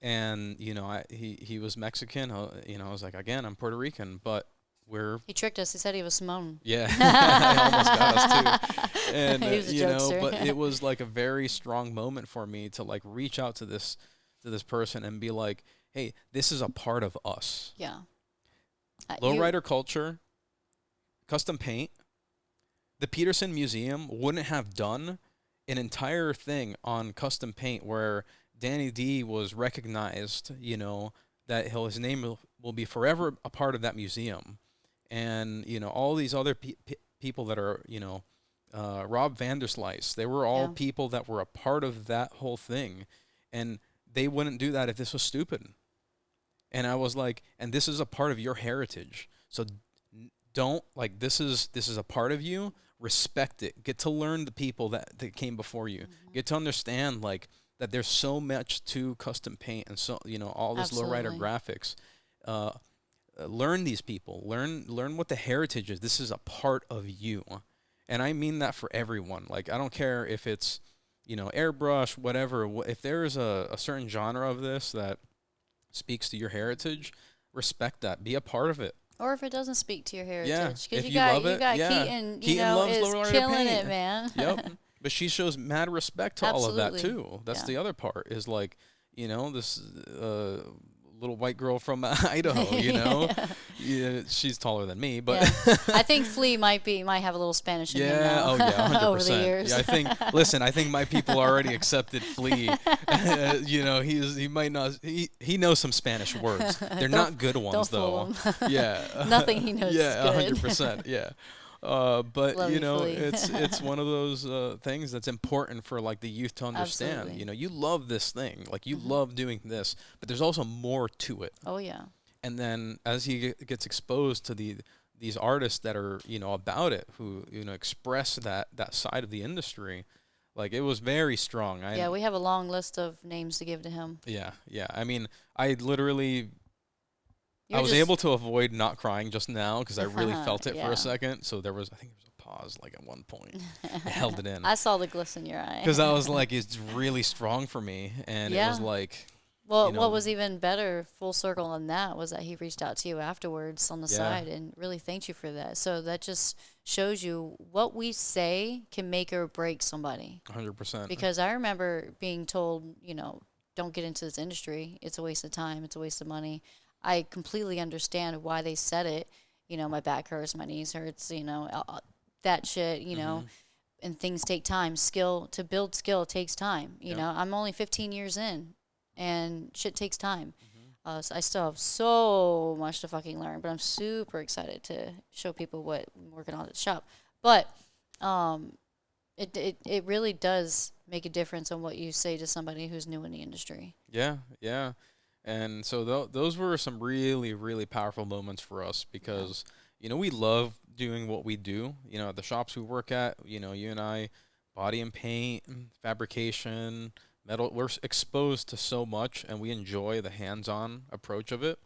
And he was Mexican. I was like, again, I'm Puerto Rican, but we're He tricked us. He said he was Simone. yeah, it almost got us too. And He was a jokester. but it was like a very strong moment for me to, like, reach out to this person and be like, hey, this is a part of us. Yeah. Lowrider culture, custom paint. The Peterson Museum wouldn't have done an entire thing on custom paint where Danny D was recognized, that his name will be forever a part of that museum. And, all these other people that are, Rob Vanderslice, they were all Yeah. people that were a part of that whole thing. And they wouldn't do that if this was stupid. And I was like, and this is a part of your heritage. So don't, like, this is a part of you. Respect it. Get to learn the people that came before you. Hmm. Get to understand, like, that there's so much to custom paint and so, all this lowrider Absolutely. graphics. Uh, Learn these people. Learn what the heritage is. This is a part of you. And I mean that for everyone. Like, I don't care if it's, airbrush, whatever. If there is a certain genre of this that speaks to your heritage, respect that. Be a part of it. Or if it doesn't speak to your Yeah, heritage, because if you love it, yeah. Keaton, Keaton loves is Lowrider killing Paint. it, man. Yep. But she shows mad respect to all of that Absolutely. too. That's Yeah. the other part is like, this little white girl from Idaho, Yeah, she's taller than me, but Yeah. I think Flea might have a little Spanish in him yeah, now. oh yeah, 100%. Over the years. Yeah, I think my people already accepted Flea. He might not he knows some Spanish words. They're not good ones don't fool though. him. Yeah. Nothing he knows Yeah, is good. 100%. Yeah. But Love you, Flea. it's one of those things that's important for like the youth to understand. Absolutely. You love this thing, like you Mhm. love doing this, but there's also more to it. Oh yeah. And then as he gets exposed to these artists that are about it, who express that side of the industry, like it was very strong. Yeah, we have a long list of names to give to him. Yeah, yeah. I mean, I literally You're I was just- able to avoid not crying just now because I really felt it for Yeah. a second. So I think there was a pause like at one point. I held it in I saw the gliss in your eye. because I was like, it's really strong for me, and it was Yeah. like, Well, you know- what was even better, full circle on that, was that he reached out to you afterwards on the Yeah. side and really thanked you for that. So that just shows you what we say can make or break somebody. 100%. Because I remember being told, don't get into this industry. It's a waste of time. It's a waste of money. I completely understand why they said it. My back hurts, my knees hurts, that shit, Mhm. and things take time. To build skill takes time. Yeah. I'm only 15 years in, and shit takes time. Mhm. So I still have so much to fucking learn, but I'm super excited to show people what I'm working on at the shop. But it really does make a difference on what you say to somebody who's new in the industry. Yeah, yeah. And so those were some really, really powerful moments for us because, we love doing what we do, at the shops we work at, you and I, body and paint, fabrication, metal, we're exposed to so much and we enjoy the hands-on approach of it.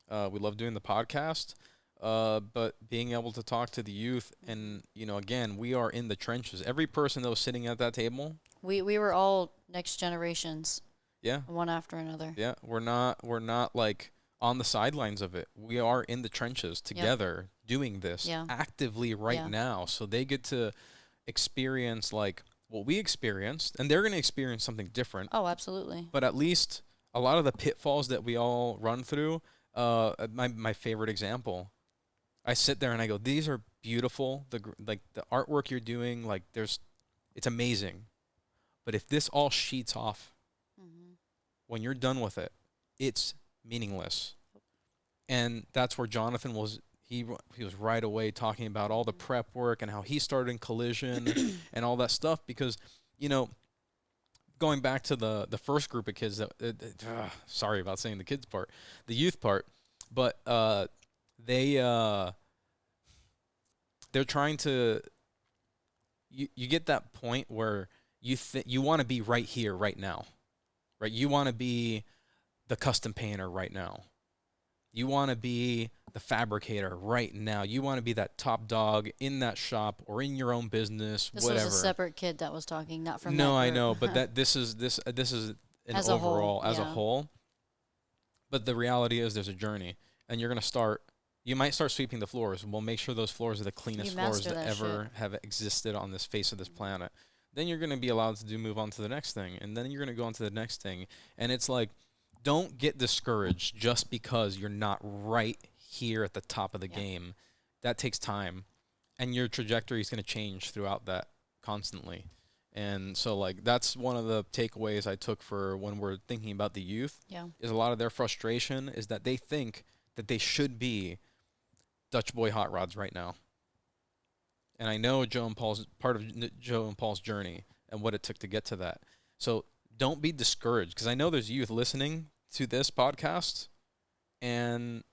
We love doing the podcast, but being able to talk to the youth and, again, we are in the trenches. Every person that was sitting at that table. We were all next generations. Yeah. One after another. Yeah, we're not like on the sidelines of it. We are in the trenches together doing this actively right now. So they get to experience like what we experienced, and they're going to experience something different. Oh, absolutely. But at least a lot of the pitfalls that we all run through, my favorite example, I sit there and I go, these are beautiful. The artwork you're doing, like it's amazing. But if this all sheets off, when you're done with it, it's meaningless. And that's where Jonathan was. He was right away talking about all the prep work and how he started in collision and all that stuff. Because, going back to the first group of kids that sorry about saying the kids part, the youth part, but they're trying to. You get that point where you want to be right here, right now. Right, you want to be the custom painter right now. You want to be the fabricator right now. You want to be that top dog in that shop or in your own business, this whatever. was a separate kid that was talking, not from. No, that I group. know, but this is an As a whole, overall as a yeah. whole. But the reality is, there's a journey, and you're gonna start. You might start sweeping the floors. We'll make sure those floors are the cleanest floors master that that ever have existed on this face of this planet. Then you're going to be allowed to move on to the next thing, and then you're going to go on to the next thing. And it's like, don't get discouraged just because you're not right here at the top of the game. That takes time, and your trajectory is going to change throughout that constantly. And so, like, that's one of the takeaways I took for when we're thinking about the youth. Yeah. Is a lot of their frustration is that they think that they should be Dutch Boy Hot Rods right now. And I know part of Joe and Paul's journey and what it took to get to that. So don't be discouraged, because I know there's youth listening to this podcast, and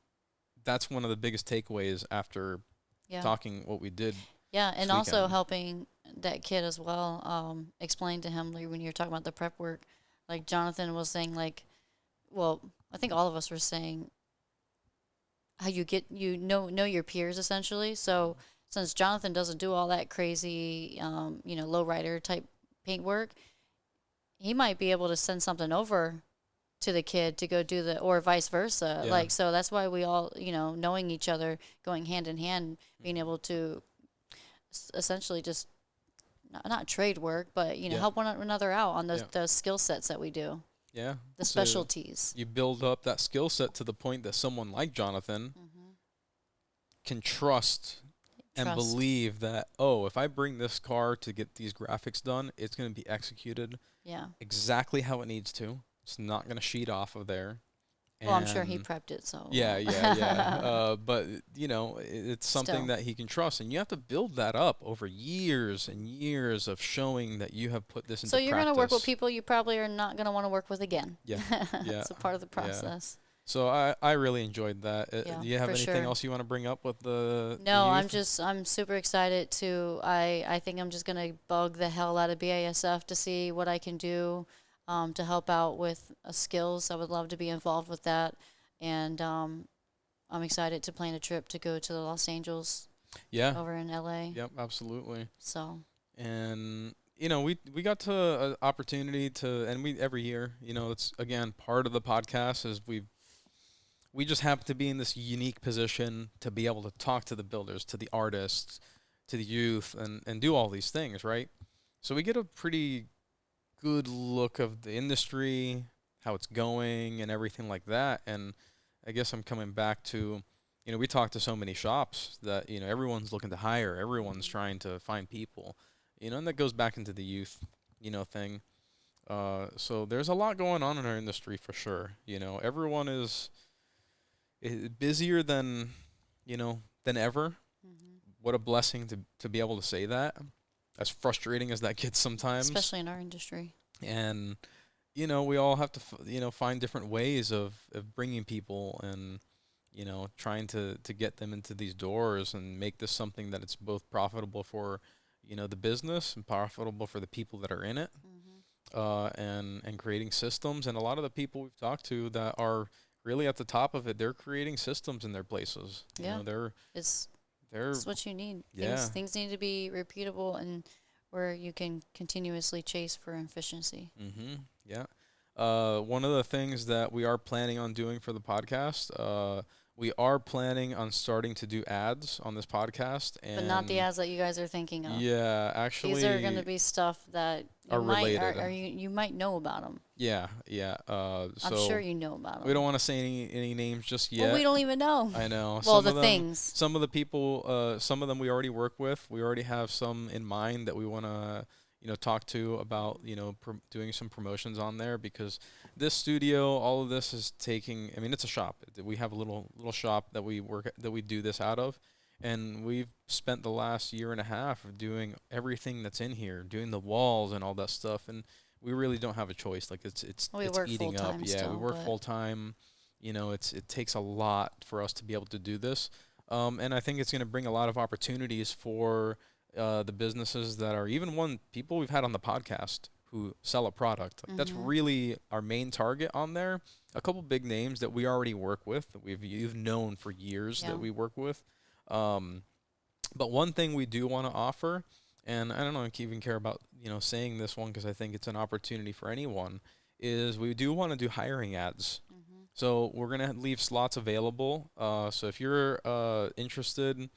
that's one of the biggest takeaways after talking what we did. Yeah, and this also weekend. helping that kid as well. Explain to him, like, when you're talking about the prep work, like Jonathan was saying, like, well, I think all of us were saying how you know your peers essentially. So since Jonathan doesn't do all that crazy, lowrider type paint work, he might be able to send something over to the kid to go do or vice versa. Yeah. Like, so that's why we all, knowing each other, going hand in hand, being able to essentially just not trade work, but, Yeah. help one another out on Yeah. the skill sets that we do, Yeah. the So specialties. you build up that skill set to the point that someone like Jonathan can trust and Trust. believe that, oh, if I bring this car to get these graphics done, it's going to be executed Yeah. exactly how it needs to. It's not going to sheet off of there. Well, I'm sure he And prepped it, so. yeah, yeah, yeah. But it's something Still. that he can trust, and you have to build that up over years and years of showing that you have put this into So you're going to work with practice. people you probably are not going to want to work with again. Yeah, yeah, It's a part of the yeah. process. So I really enjoyed that. Yeah, Do you have for anything sure. else you want to bring up with the No, youth? I'm super excited to, I think I'm just going to bug the hell out of BASF to see what I can do to help out with skills. I would love to be involved with that. And I'm excited to plan a trip to go to Los Angeles Yeah. over in LA. Yep, absolutely. So, And we got to an opportunity to, and we every year, it's again part of the podcast is we just happen to be in this unique position to be able to talk to the builders, to the artists, to the youth, and do all these things, right? So we get a pretty good look of the industry, how it's going, and everything like that. And I guess I'm coming back to, we talk to so many shops that, everyone's looking to hire, everyone's trying to find people, and that goes back into the youth, thing. So there's a lot going on in our industry for sure. Everyone is busier than than ever. What a blessing to be able to say that, as frustrating as that gets sometimes, especially in our industry. and we all have to find different ways of bringing people and trying to get them into these doors and make this something that it's both profitable for the business and profitable for the people that are in it, and creating systems. And a lot of the people we've talked to that are really at the top of it, they're creating systems in their places. Yeah. They're It's That's what you need. Yeah. Things need to be repeatable and where you can continuously chase for efficiency. Yeah. One of the things that we are planning on doing for the podcast, we are planning on starting to do ads on this podcast, But not the ads that you guys are thinking of. Yeah, actually, These are going to be stuff that are related. You might know about them. Yeah, yeah. I'm So sure you know about them. we don't want to say any names just yet. Well, we don't even know. I know. Well, Some of them, things. Some of the people, some of them we already work with. We already have some in mind that we want to, talk to about, doing some promotions on there, because this studio, all of this is taking. I mean, it's a shop. We have a little shop that we do this out of, and we've spent the last year and a half of doing everything that's in here, doing the walls and all that stuff, and we really don't have a choice. Like it's work eating up. full-time Yeah, still, we work but- full time. It takes a lot for us to be able to do this, and I think it's going to bring a lot of opportunities for the businesses that are even people we've had on the podcast who sell a product. Like, that's really our main target on there. A couple big names that we already work with, that you've known for years Yeah. that we work with. But one thing we do want to offer, and I don't know if you even care about saying this one, because I think it's an opportunity for anyone, is we do want to do hiring ads. So we're gonna leave slots available. So if you're interested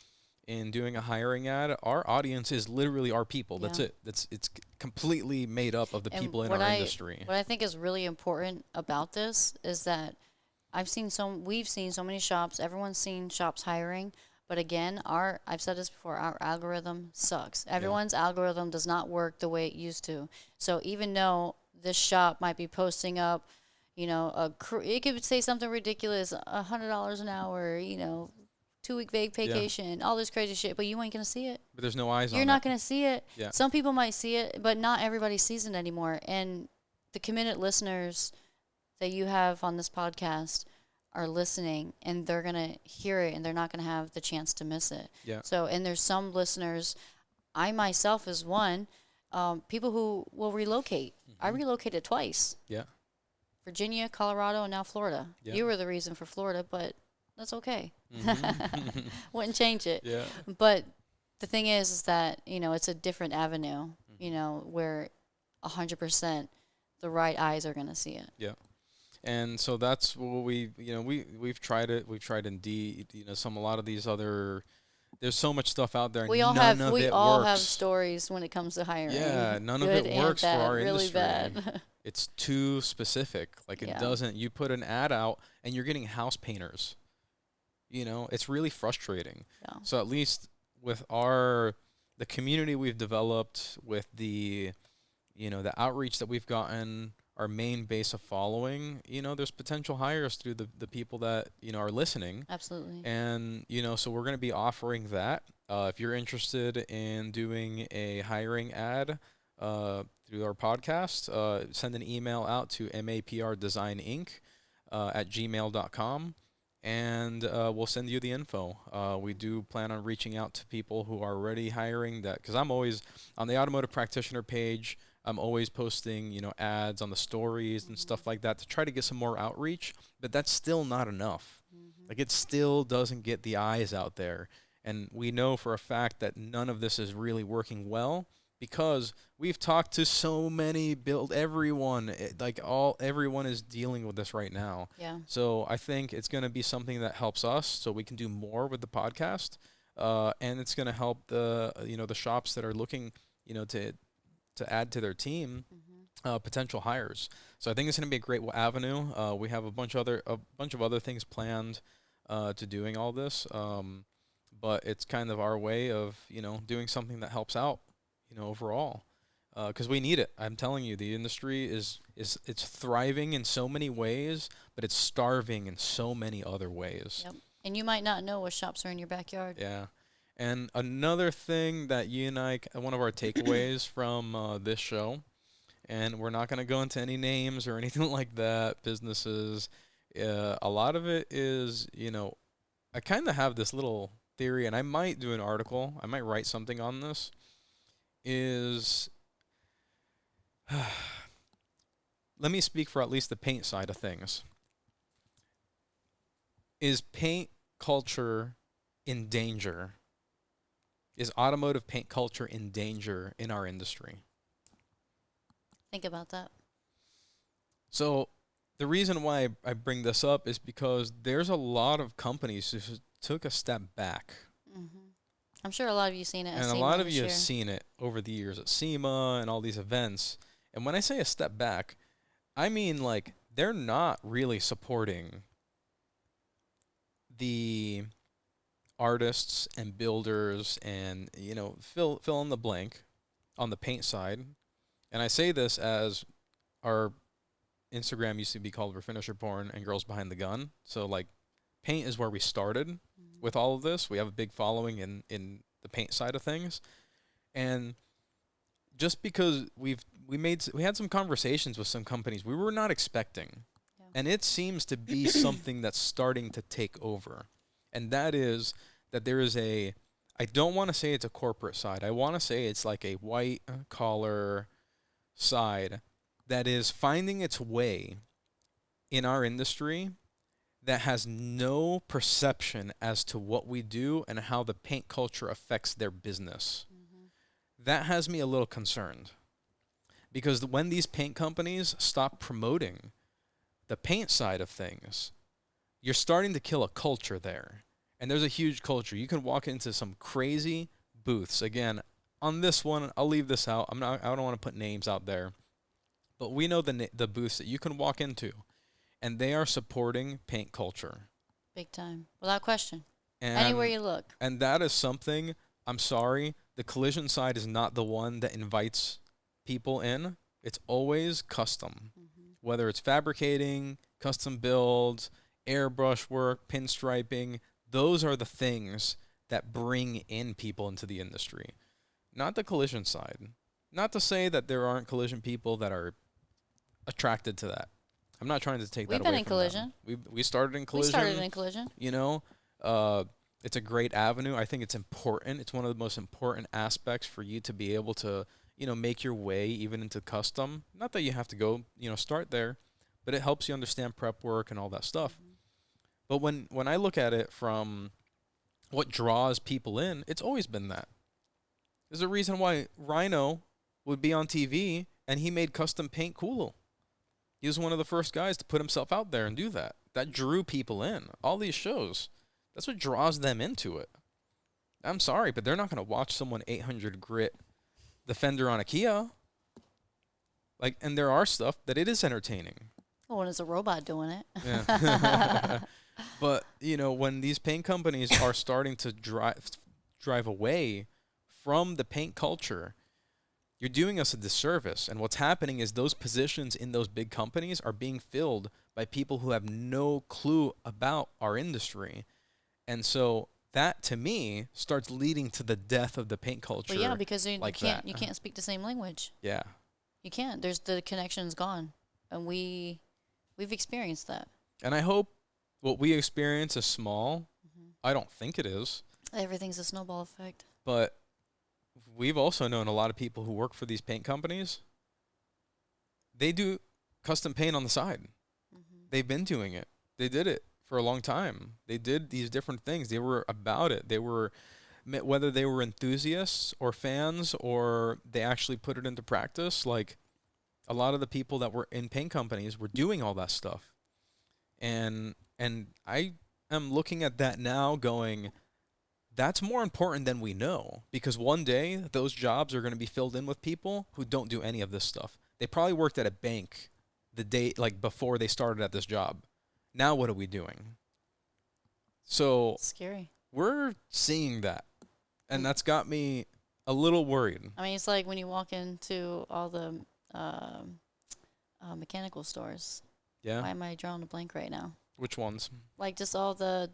in doing a hiring ad, our audience is literally our people. That's Yeah. it. It's completely made up of the And people in what our I- industry. What I think is really important about this is that we've seen so many shops, everyone's seen shops hiring, but again, I've said this before, our algorithm sucks. Everyone's algorithm does not work the way it used to. So even though this shop might be posting up, it could say something ridiculous, $100 an hour, 2-week vacation, all this crazy shit, but you ain't gonna see it. But there's no eyes on it. You're not going to see it. Yeah. Some people might see it, but not everybody sees it anymore. And the committed listeners that you have on this podcast are listening, and they're going to hear it, and they're not going to have the chance to miss it. Yeah. So, and there's some listeners, I myself is one, people who will relocate. I relocated twice. Yeah. Virginia, Colorado, and now Florida. Yeah. You were the reason for Florida, but that's okay. Mhm. Wouldn't change it. Yeah. But the thing is that, it's a different avenue, where 100% the right eyes are going to see it. Yeah. And so that's what we've tried it. We've tried Indeed, a lot of these other. There's so much stuff out there, We and all none have of we it all have works. stories when it comes to Yeah, hiring, none of good it and works for bad, our really industry. bad. It's too specific. Like it Yeah, doesn't. You put an ad out, and you're getting house painters. It's really frustrating. yeah, So at least with the community we've developed, with the outreach that we've gotten, our main base of following, there's potential hires through the people that, are listening. absolutely. And, so we're going to be offering that. If you're interested in doing a hiring ad through our podcast, send an email out to maprdesigninc at gmail.com, and we'll send you the info. We do plan on reaching out to people who are already hiring that, because I'm always on the automotive practitioner page. I'm always posting, ads on the stories and Hmm. stuff like that to try to get some more outreach, but that's still not enough. Hmm. Like it still doesn't get the eyes out there. And we know for a fact that none of this is really working well because we've talked to so many everyone, everyone is dealing with this right now. Yeah, So I think it's going to be something that helps us so we can do more with the podcast. And it's going to help the shops that are looking, to add to their team, hmm, potential hires. So I think it's going to be a great avenue. We have a bunch of other things planned to doing all this, but it's kind of our way of doing something that helps out, overall, because we need it. I'm telling you, the industry is it's thriving in so many ways, but it's starving in so many other ways. yep. And you might not know what shops are in your backyard. Yeah. And another thing that you and one of our takeaways from this show, and we're not going to go into any names or anything like that, businesses, a lot of it is, I kind of have this little theory, and I might do an article, I might write something on this, is let me speak for at least the paint side of things. Is paint culture in danger? Is automotive paint culture in danger in our industry? Think about that. So the reason why I bring this up is because there's a lot of companies who took a step back. Hmm. I'm sure a lot of you seen it at And a SEMA lot of this you year. have seen it over the years at SEMA and all these events. And when I say a step back, I mean like they're not really supporting the artists and builders and fill in the blank on the paint side. And I say this as our Instagram used to be called Refinisher Porn and Girls Behind the Gun. So like paint is where we started Hmm. with all of this. We have a big following in the paint side of things. And just because we had some conversations with some companies we were not expecting. And it seems to be something that's starting to take over. And that is that there is I don't want to say it's a corporate side. I want to say it's like a white collar side that is finding its way in our industry that has no perception as to what we do and how the paint culture affects their business. Hmm. That has me a little concerned because when these paint companies stop promoting the paint side of things, you're starting to kill a culture there. And there's a huge culture. You can walk into some crazy booths. Again, on this one, I'll leave this out. I don't want to put names out there. But we know the booths that you can walk into, and they are supporting paint culture. Big time, without question. Anywhere And you look. and that is something, I'm sorry, the collision side is not the one that invites people in. It's always custom. Hmm. Whether it's fabricating, custom builds, airbrush work, pinstriping, those are the things that bring in people into the industry, not the collision side. Not to say that there aren't collision people that are attracted to that. I'm not trying to take We've that been away in from them. collision. We started in We started collision, in collision. you know. Uh, it's a great avenue. I think it's important. It's one of the most important aspects for you to be able to, make your way even into custom. Not that you have to go, start there, but it helps you understand prep work and all that stuff. Hmm. But when I look at it from what draws people in, it's always been that. There's a reason why Rhino would be on TV and he made custom paint cool. He was one of the first guys to put himself out there and do that. That drew people in. All these shows, that's what draws them into it. I'm sorry, but they're not going to watch someone 800 grit the fender on a Kia. Like, and there are stuff that it is entertaining. Oh, when it's a robot doing it. Yeah. But, you know, when these paint companies are starting to drive away from the paint culture, you're doing us a disservice. And what's happening is those positions in those big companies are being filled by people who have no clue about our industry. And so that, to me, starts leading to the death of the paint culture. Well, yeah, because you like can't that. you can't speak the same language. Yeah. You can't. There's the connection's gone, and we've experienced that. And I hope what we experience is small. Mm-hmm. I don't think it is. Everything's a snowball effect. But we've also known a lot of people who work for these paint companies. They do custom paint on the side. Mm-hmm. They've been doing it. They did it for a long time. They did these different things. They were about it. They were, whether they were enthusiasts or fans or they actually put it into practice, like a lot of the people that were in paint companies were doing all that stuff. And I am looking at that now going, that's more important than we know, because one day those jobs are going to be filled in with people who don't do any of this stuff. They probably worked at a bank the day, like before they started at this job. Now what are we doing? So Scary. we're seeing that, and that's got me a little worried. I mean, it's like when you walk into all the mechanical stores. Yeah. Why am I drawing a blank right now? Which ones? Like just all the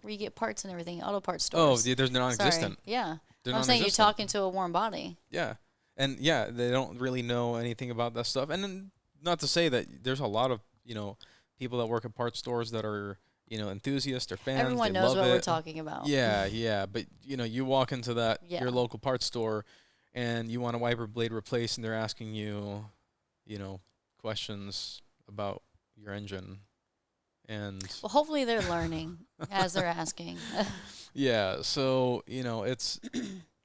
where you get parts and everything, auto parts Oh, stores. yeah, they're non-existent. Sorry. Yeah. They're I'm saying you're non-existent. talking to a warm body. Yeah. And yeah, they don't really know anything about that stuff. And then, not to say that there's a lot of, you know, people that work at parts stores that are, you know, enthusiasts or fans. Everyone they knows love what it. we're talking about. Yeah, yeah. But, you know, you walk into that, Yeah. your local parts store, and you want a wiper blade replaced, and they're asking you, you know, questions about your engine. And Well, hopefully they're learning as they're asking. yeah, so, you know, it's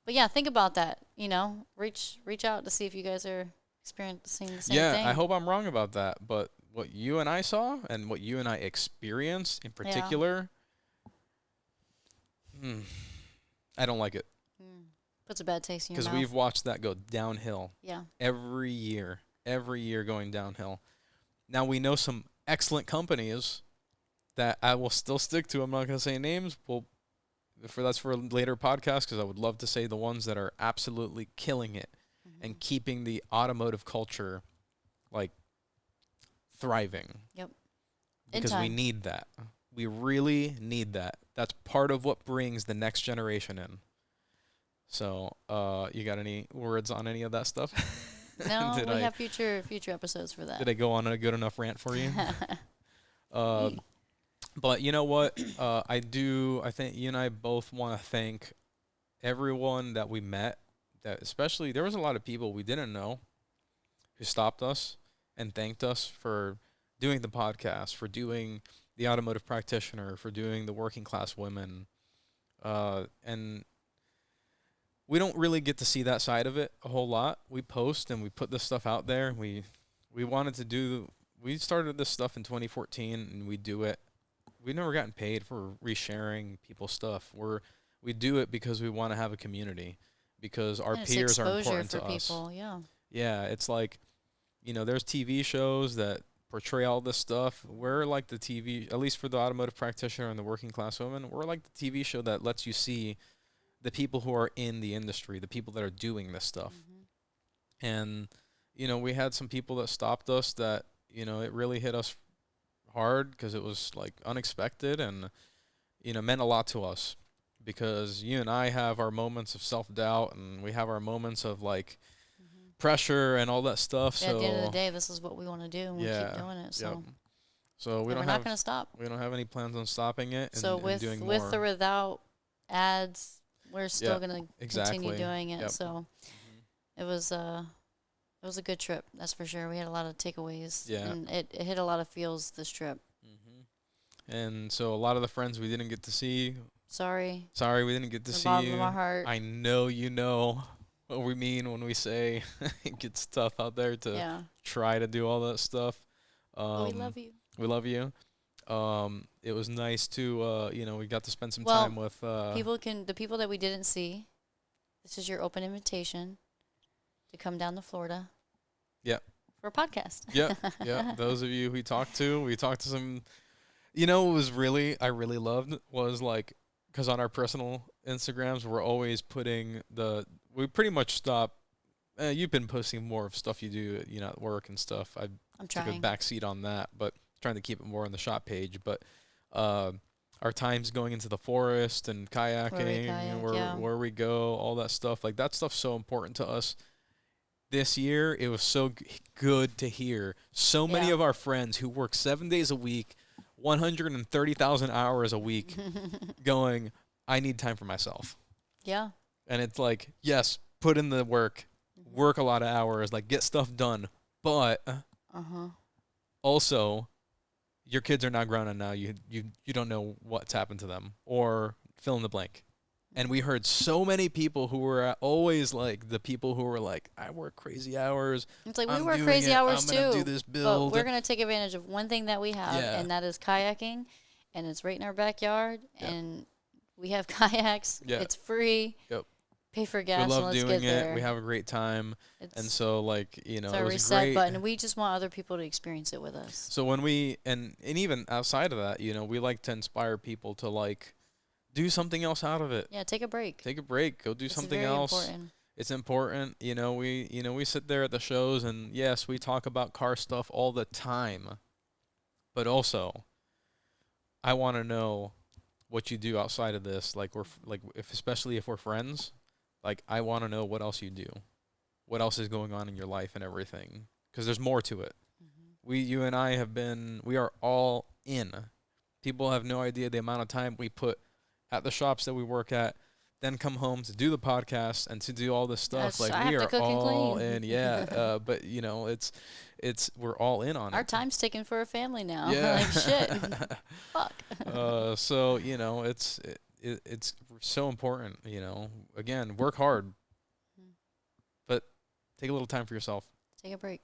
But yeah, think about that. You know, reach out to see if you guys are experiencing the same yeah, thing. I hope I'm wrong about that, but what you and I saw and what you and I experienced in particular, I don't like it. Puts a bad taste in your Because mouth. we've watched that go downhill Yeah. every year going downhill. Now we know some excellent companies that I will still stick to. I'm not going to say names. That's for a later podcast, because I would love to say the ones that are absolutely killing it and keeping the automotive culture like thriving. Yep. Because we need that. We really need that. That's part of what brings the next generation in. So, you got any words on any of that stuff? No, we have future episodes for that. Did I go on a good enough rant for you? But you know what? I think you and I both want to thank everyone that we met. That especially, there was a lot of people we didn't know who stopped us and thanked us for doing the podcast, for doing the automotive practitioner, for doing the working class women. And we don't really get to see that side of it a whole lot. We post and we put this stuff out there. We started this stuff in 2014 and we do it. We've never gotten paid for resharing people's stuff. We do it because we want to have a community, because our peers are important to us. People, yeah. Yeah, it's like, you know, there's TV shows that portray all this stuff. We're like the TV, at least for the automotive practitioner and the working class woman, we're like the TV show that lets you see the people who are in the industry, the people that are doing this stuff. And, you know, we had some people that stopped us that, you know, it really hit us hard because it was like unexpected and, you know, meant a lot to us, because you and I have our moments of self-doubt and we have our moments of like pressure and all that stuff. Yeah, so at the end of the day, this is what we want to do, and we keep doing it. So, so we're not going to stop. We don't have any plans on stopping it. So and doing with more. or without ads, we're still going to continue doing it. Yep. So it was a good trip, that's for sure. We had a lot of takeaways. Yeah. And it hit a lot of feels this trip. And so a lot of the friends we didn't get to see. Sorry, we didn't get to see bottom you. of my heart. I know you know. what we mean when we say it gets tough out there to Yeah. try to do all that stuff. But we love you. We love you. It was nice to, we got to spend some Well, time with. The people that we didn't see, this is your open invitation to come down to Florida. Yeah. For a podcast. Yeah. Those of you we talked to some. What was I really loved was like, because on our personal Instagrams, we're always putting we pretty much stop. You've been posting more of stuff you do, at work and stuff. I'm took a trying. back seat on that, but trying to keep it more on the shop page. But our times going into the forest and kayaking, where we go, all that stuff, like that stuff's so important to us. This year, it was so good to hear so many of our friends who work 7 days a week, 130,000 hours a week, going, I need time for myself. Yeah. And it's like, yes, put in the work, work a lot of hours, like get stuff done, but also, your kids are now grown and now you don't know what's happened to them, or fill in the blank. And we heard so many people who were always like the people who were like, I work crazy hours. It's like we work crazy hours too. I'm gonna do this build. But we're gonna take advantage of one thing that we have, and that is kayaking, and it's right in our backyard, and we have kayaks. Yeah. It's free. Yep. Pay for gas. We love and let's doing get it. there. We have a great time, and so like it's it our was reset great. button. We just want other people to experience it with us. So when we and even outside of that, we like to inspire people to like do something else out of it. Yeah, take a break. Take a break. Go do It's something very else. Important. It's important. We sit there at the shows, and yes, we talk about car stuff all the time. But also, I want to know what you do outside of this. Like especially if we're friends, like I want to know what else you do, what else is going on in your life and everything, because there's more to it. You and I we are all in. People have no idea the amount of time we put at the shops that we work at, then come home to do the podcast and to do all this stuff. Yes, like I we have are to cook and all clean. in, yeah. But it's we're all in on Our it. time's taken for a family now. Yeah. Like shit. Fuck. So it's so important. Again, work hard, but take a little time for yourself. Take a break.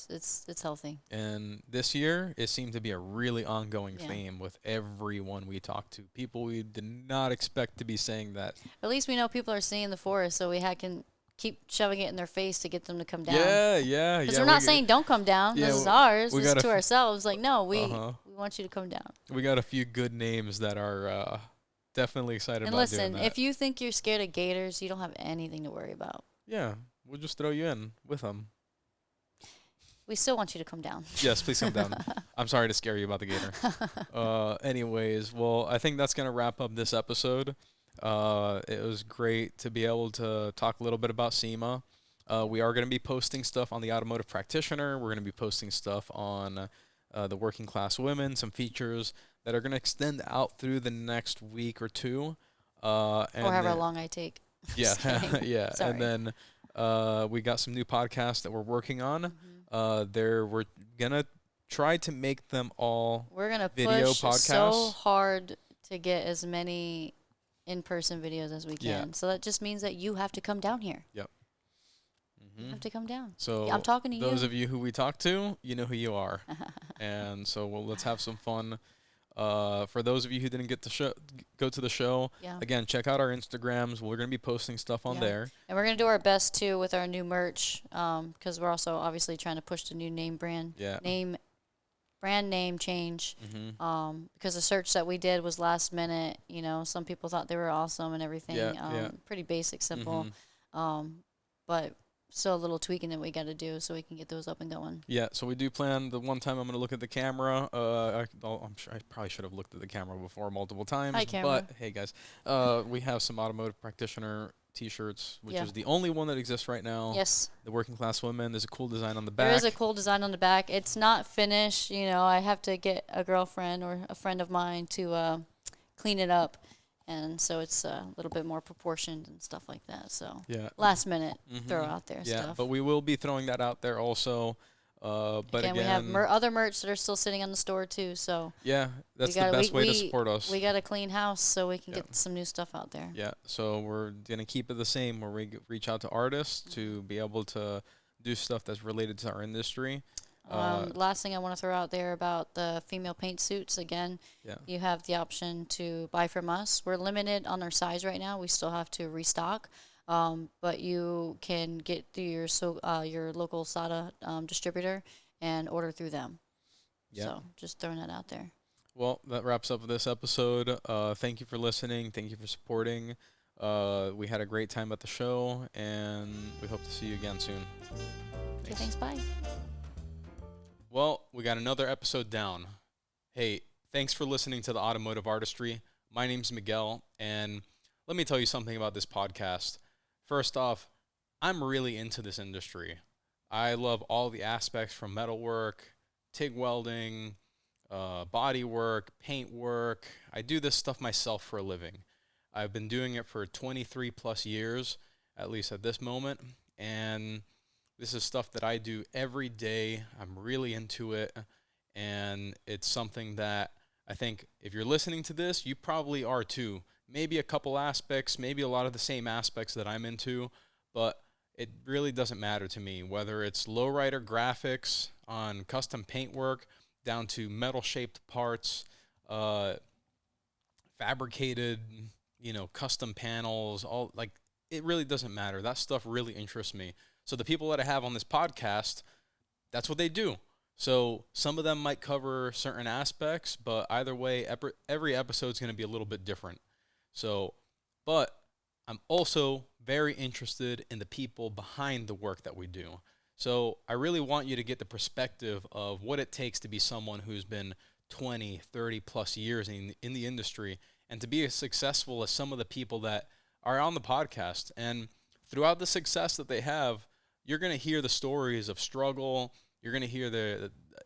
It's healthy. And this year, it seemed to be a really ongoing theme with everyone we talked to. People we did not expect to be saying that. At least we know people are seeing the forest, so we can keep shoving it in their face to get them to come down. Yeah. Because we're not saying don't come down. Yeah, this is ours. we This is got to ourselves. Like, no, we want you to come down. We got a few good names that are definitely excited about doing that. And listen, if you think you're scared of gators, you don't have anything to worry about. Yeah, we'll just throw you in with them. We still want you to come down. Yes, please come down. I'm sorry to scare you about the gator. Anyways, well, I think that's going to wrap up this episode. It was great to be able to talk a little bit about SEMA. We are going to be posting stuff on the Automotive Practitioner. We're going to be posting stuff on the Working Class Women, some features that are going to extend out through the next week or two. Or however long I take. Yeah, yeah. Sorry. And then we got some new podcasts that we're working on. We're gonna try to make them all We're gonna video push podcasts. so hard to get as many in-person videos as we can. Yeah. So that just means that you have to come down here. Yep. You have to come down. So I'm talking to those you. of you who we talk to, you know who you are. And so let's have some fun. For those of you who didn't get to go to the show, again, check out our Instagrams. We're going to be posting stuff on there. And we're going to do our best, too, with our new merch, because we're also obviously trying to push the new brand name change, because the search that we did was last minute. Some people thought they were awesome and everything. Pretty basic, simple. But still a little tweaking that we got to do so we can get those up and going. Yeah, so we do plan the one time I'm going to look at the camera. I'm sure I probably should have looked at the camera before multiple times. Hi, camera. But hey, guys, we have some Automotive Practitioner T-shirts, which is the only one that exists right now. Yes. The Working Class Women. There's a cool design on the back. There is a cool design on the back. It's not finished. I have to get a girlfriend or a friend of mine to clean it up. And so it's a little bit more proportioned and stuff like that. So last minute throw out there stuff. But we will be throwing that out there also. But Again, we have again, other merch that are still sitting on the store too. So yeah, we that's the got best way to support us. we got to clean house so we can Yeah. get some new stuff out there. Yeah, so we're gonna keep it the same where we reach out to artists to be able to do stuff that's related to our industry. Last thing I want to throw out there about the female paint suits. Again, Yeah, you have the option to buy from us. We're limited on our size right now. We still have to restock. But you can get through your local SADA distributor and order through them. yeah. So just throwing that out there. Well, that wraps up this episode. Thank you for listening. Thank you for supporting. We had a great time at the show, and we hope to see you again soon. Okay, thanks. Bye. Well, we got another episode down. Hey, thanks for listening to the Automotive Artistry. My name's Miguel, and let me tell you something about this podcast. First off, I'm really into this industry. I love all the aspects from metalwork, TIG welding, body work, paint work. I do this stuff myself for a living. I've been doing it for 23 plus years, at least at this moment, and this is stuff that I do every day. I'm really into it, and it's something that I think if you're listening to this, you probably are too. Maybe a couple aspects, maybe a lot of the same aspects that I'm into, but it really doesn't matter to me whether it's lowrider graphics on custom paintwork down to metal shaped parts, fabricated, custom panels, all like it really doesn't matter. That stuff really interests me. So the people that I have on this podcast, that's what they do. So some of them might cover certain aspects, but either way, every episode is going to be a little bit different. So, but I'm also very interested in the people behind the work that we do. So I really want you to get the perspective of what it takes to be someone who's been 20, 30 plus years in the industry and to be as successful as some of the people that are on the podcast. And throughout the success that they have, you're going to hear the stories of struggle. You're going to hear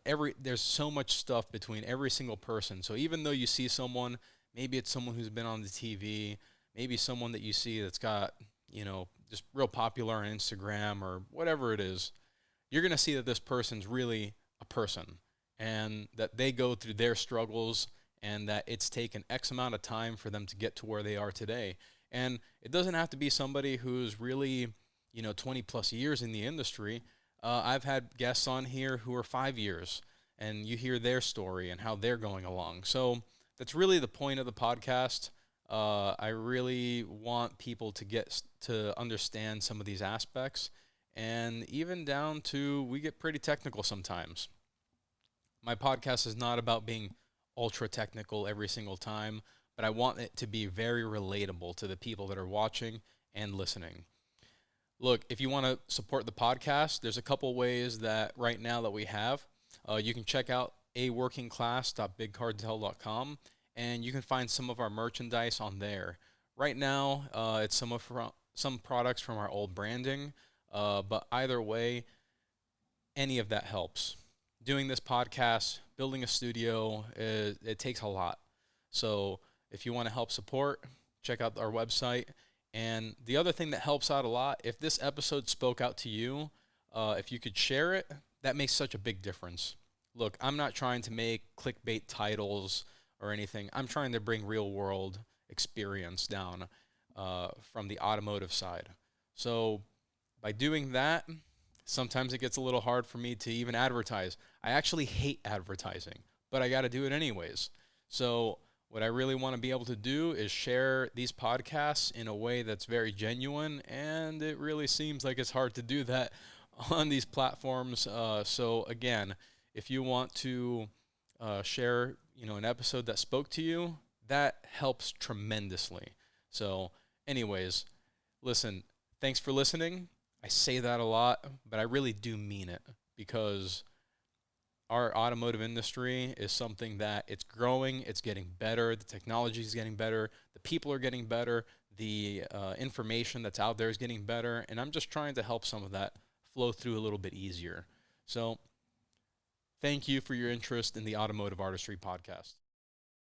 there's so much stuff between every single person. So even though you see someone, maybe it's someone who's been on the TV, maybe someone that you see that's got, just real popular on Instagram or whatever it is, you're going to see that this person's really a person and that they go through their struggles and that it's taken X amount of time for them to get to where they are today. And it doesn't have to be somebody who's really, 20 plus years in the industry. I've had guests on here who are 5 years, and you hear their story and how they're going along. So that's really the point of the podcast. I really want people to get to understand some of these aspects, and even down to we get pretty technical sometimes. My podcast is not about being ultra technical every single time, but I want it to be very relatable to the people that are watching and listening. Look, if you want to support the podcast, there's a couple ways that right now that we have. You can check out aworkingclass.bigcartel.com, and you can find some of our merchandise on there. Right now, it's some products from our old branding, but either way, any of that helps. Doing this podcast, building a studio, it takes a lot. So if you want to help support, check out our website. And the other thing that helps out a lot, if this episode spoke out to you, if you could share it, that makes such a big difference. Look, I'm not trying to make clickbait titles or anything. I'm trying to bring real world experience down from the automotive side. So by doing that, sometimes it gets a little hard for me to even advertise. I actually hate advertising, but I got to do it anyways. So what I really want to be able to do is share these podcasts in a way that's very genuine, and it really seems like it's hard to do that on these platforms. So again, if you want to share, an episode that spoke to you, that helps tremendously. So anyways, listen, thanks for listening. I say that a lot, but I really do mean it because our automotive industry is something that it's growing, it's getting better, the technology is getting better, the people are getting better, the information that's out there is getting better, and I'm just trying to help some of that flow through a little bit easier. So thank you for your interest in the Automotive Artistry podcast.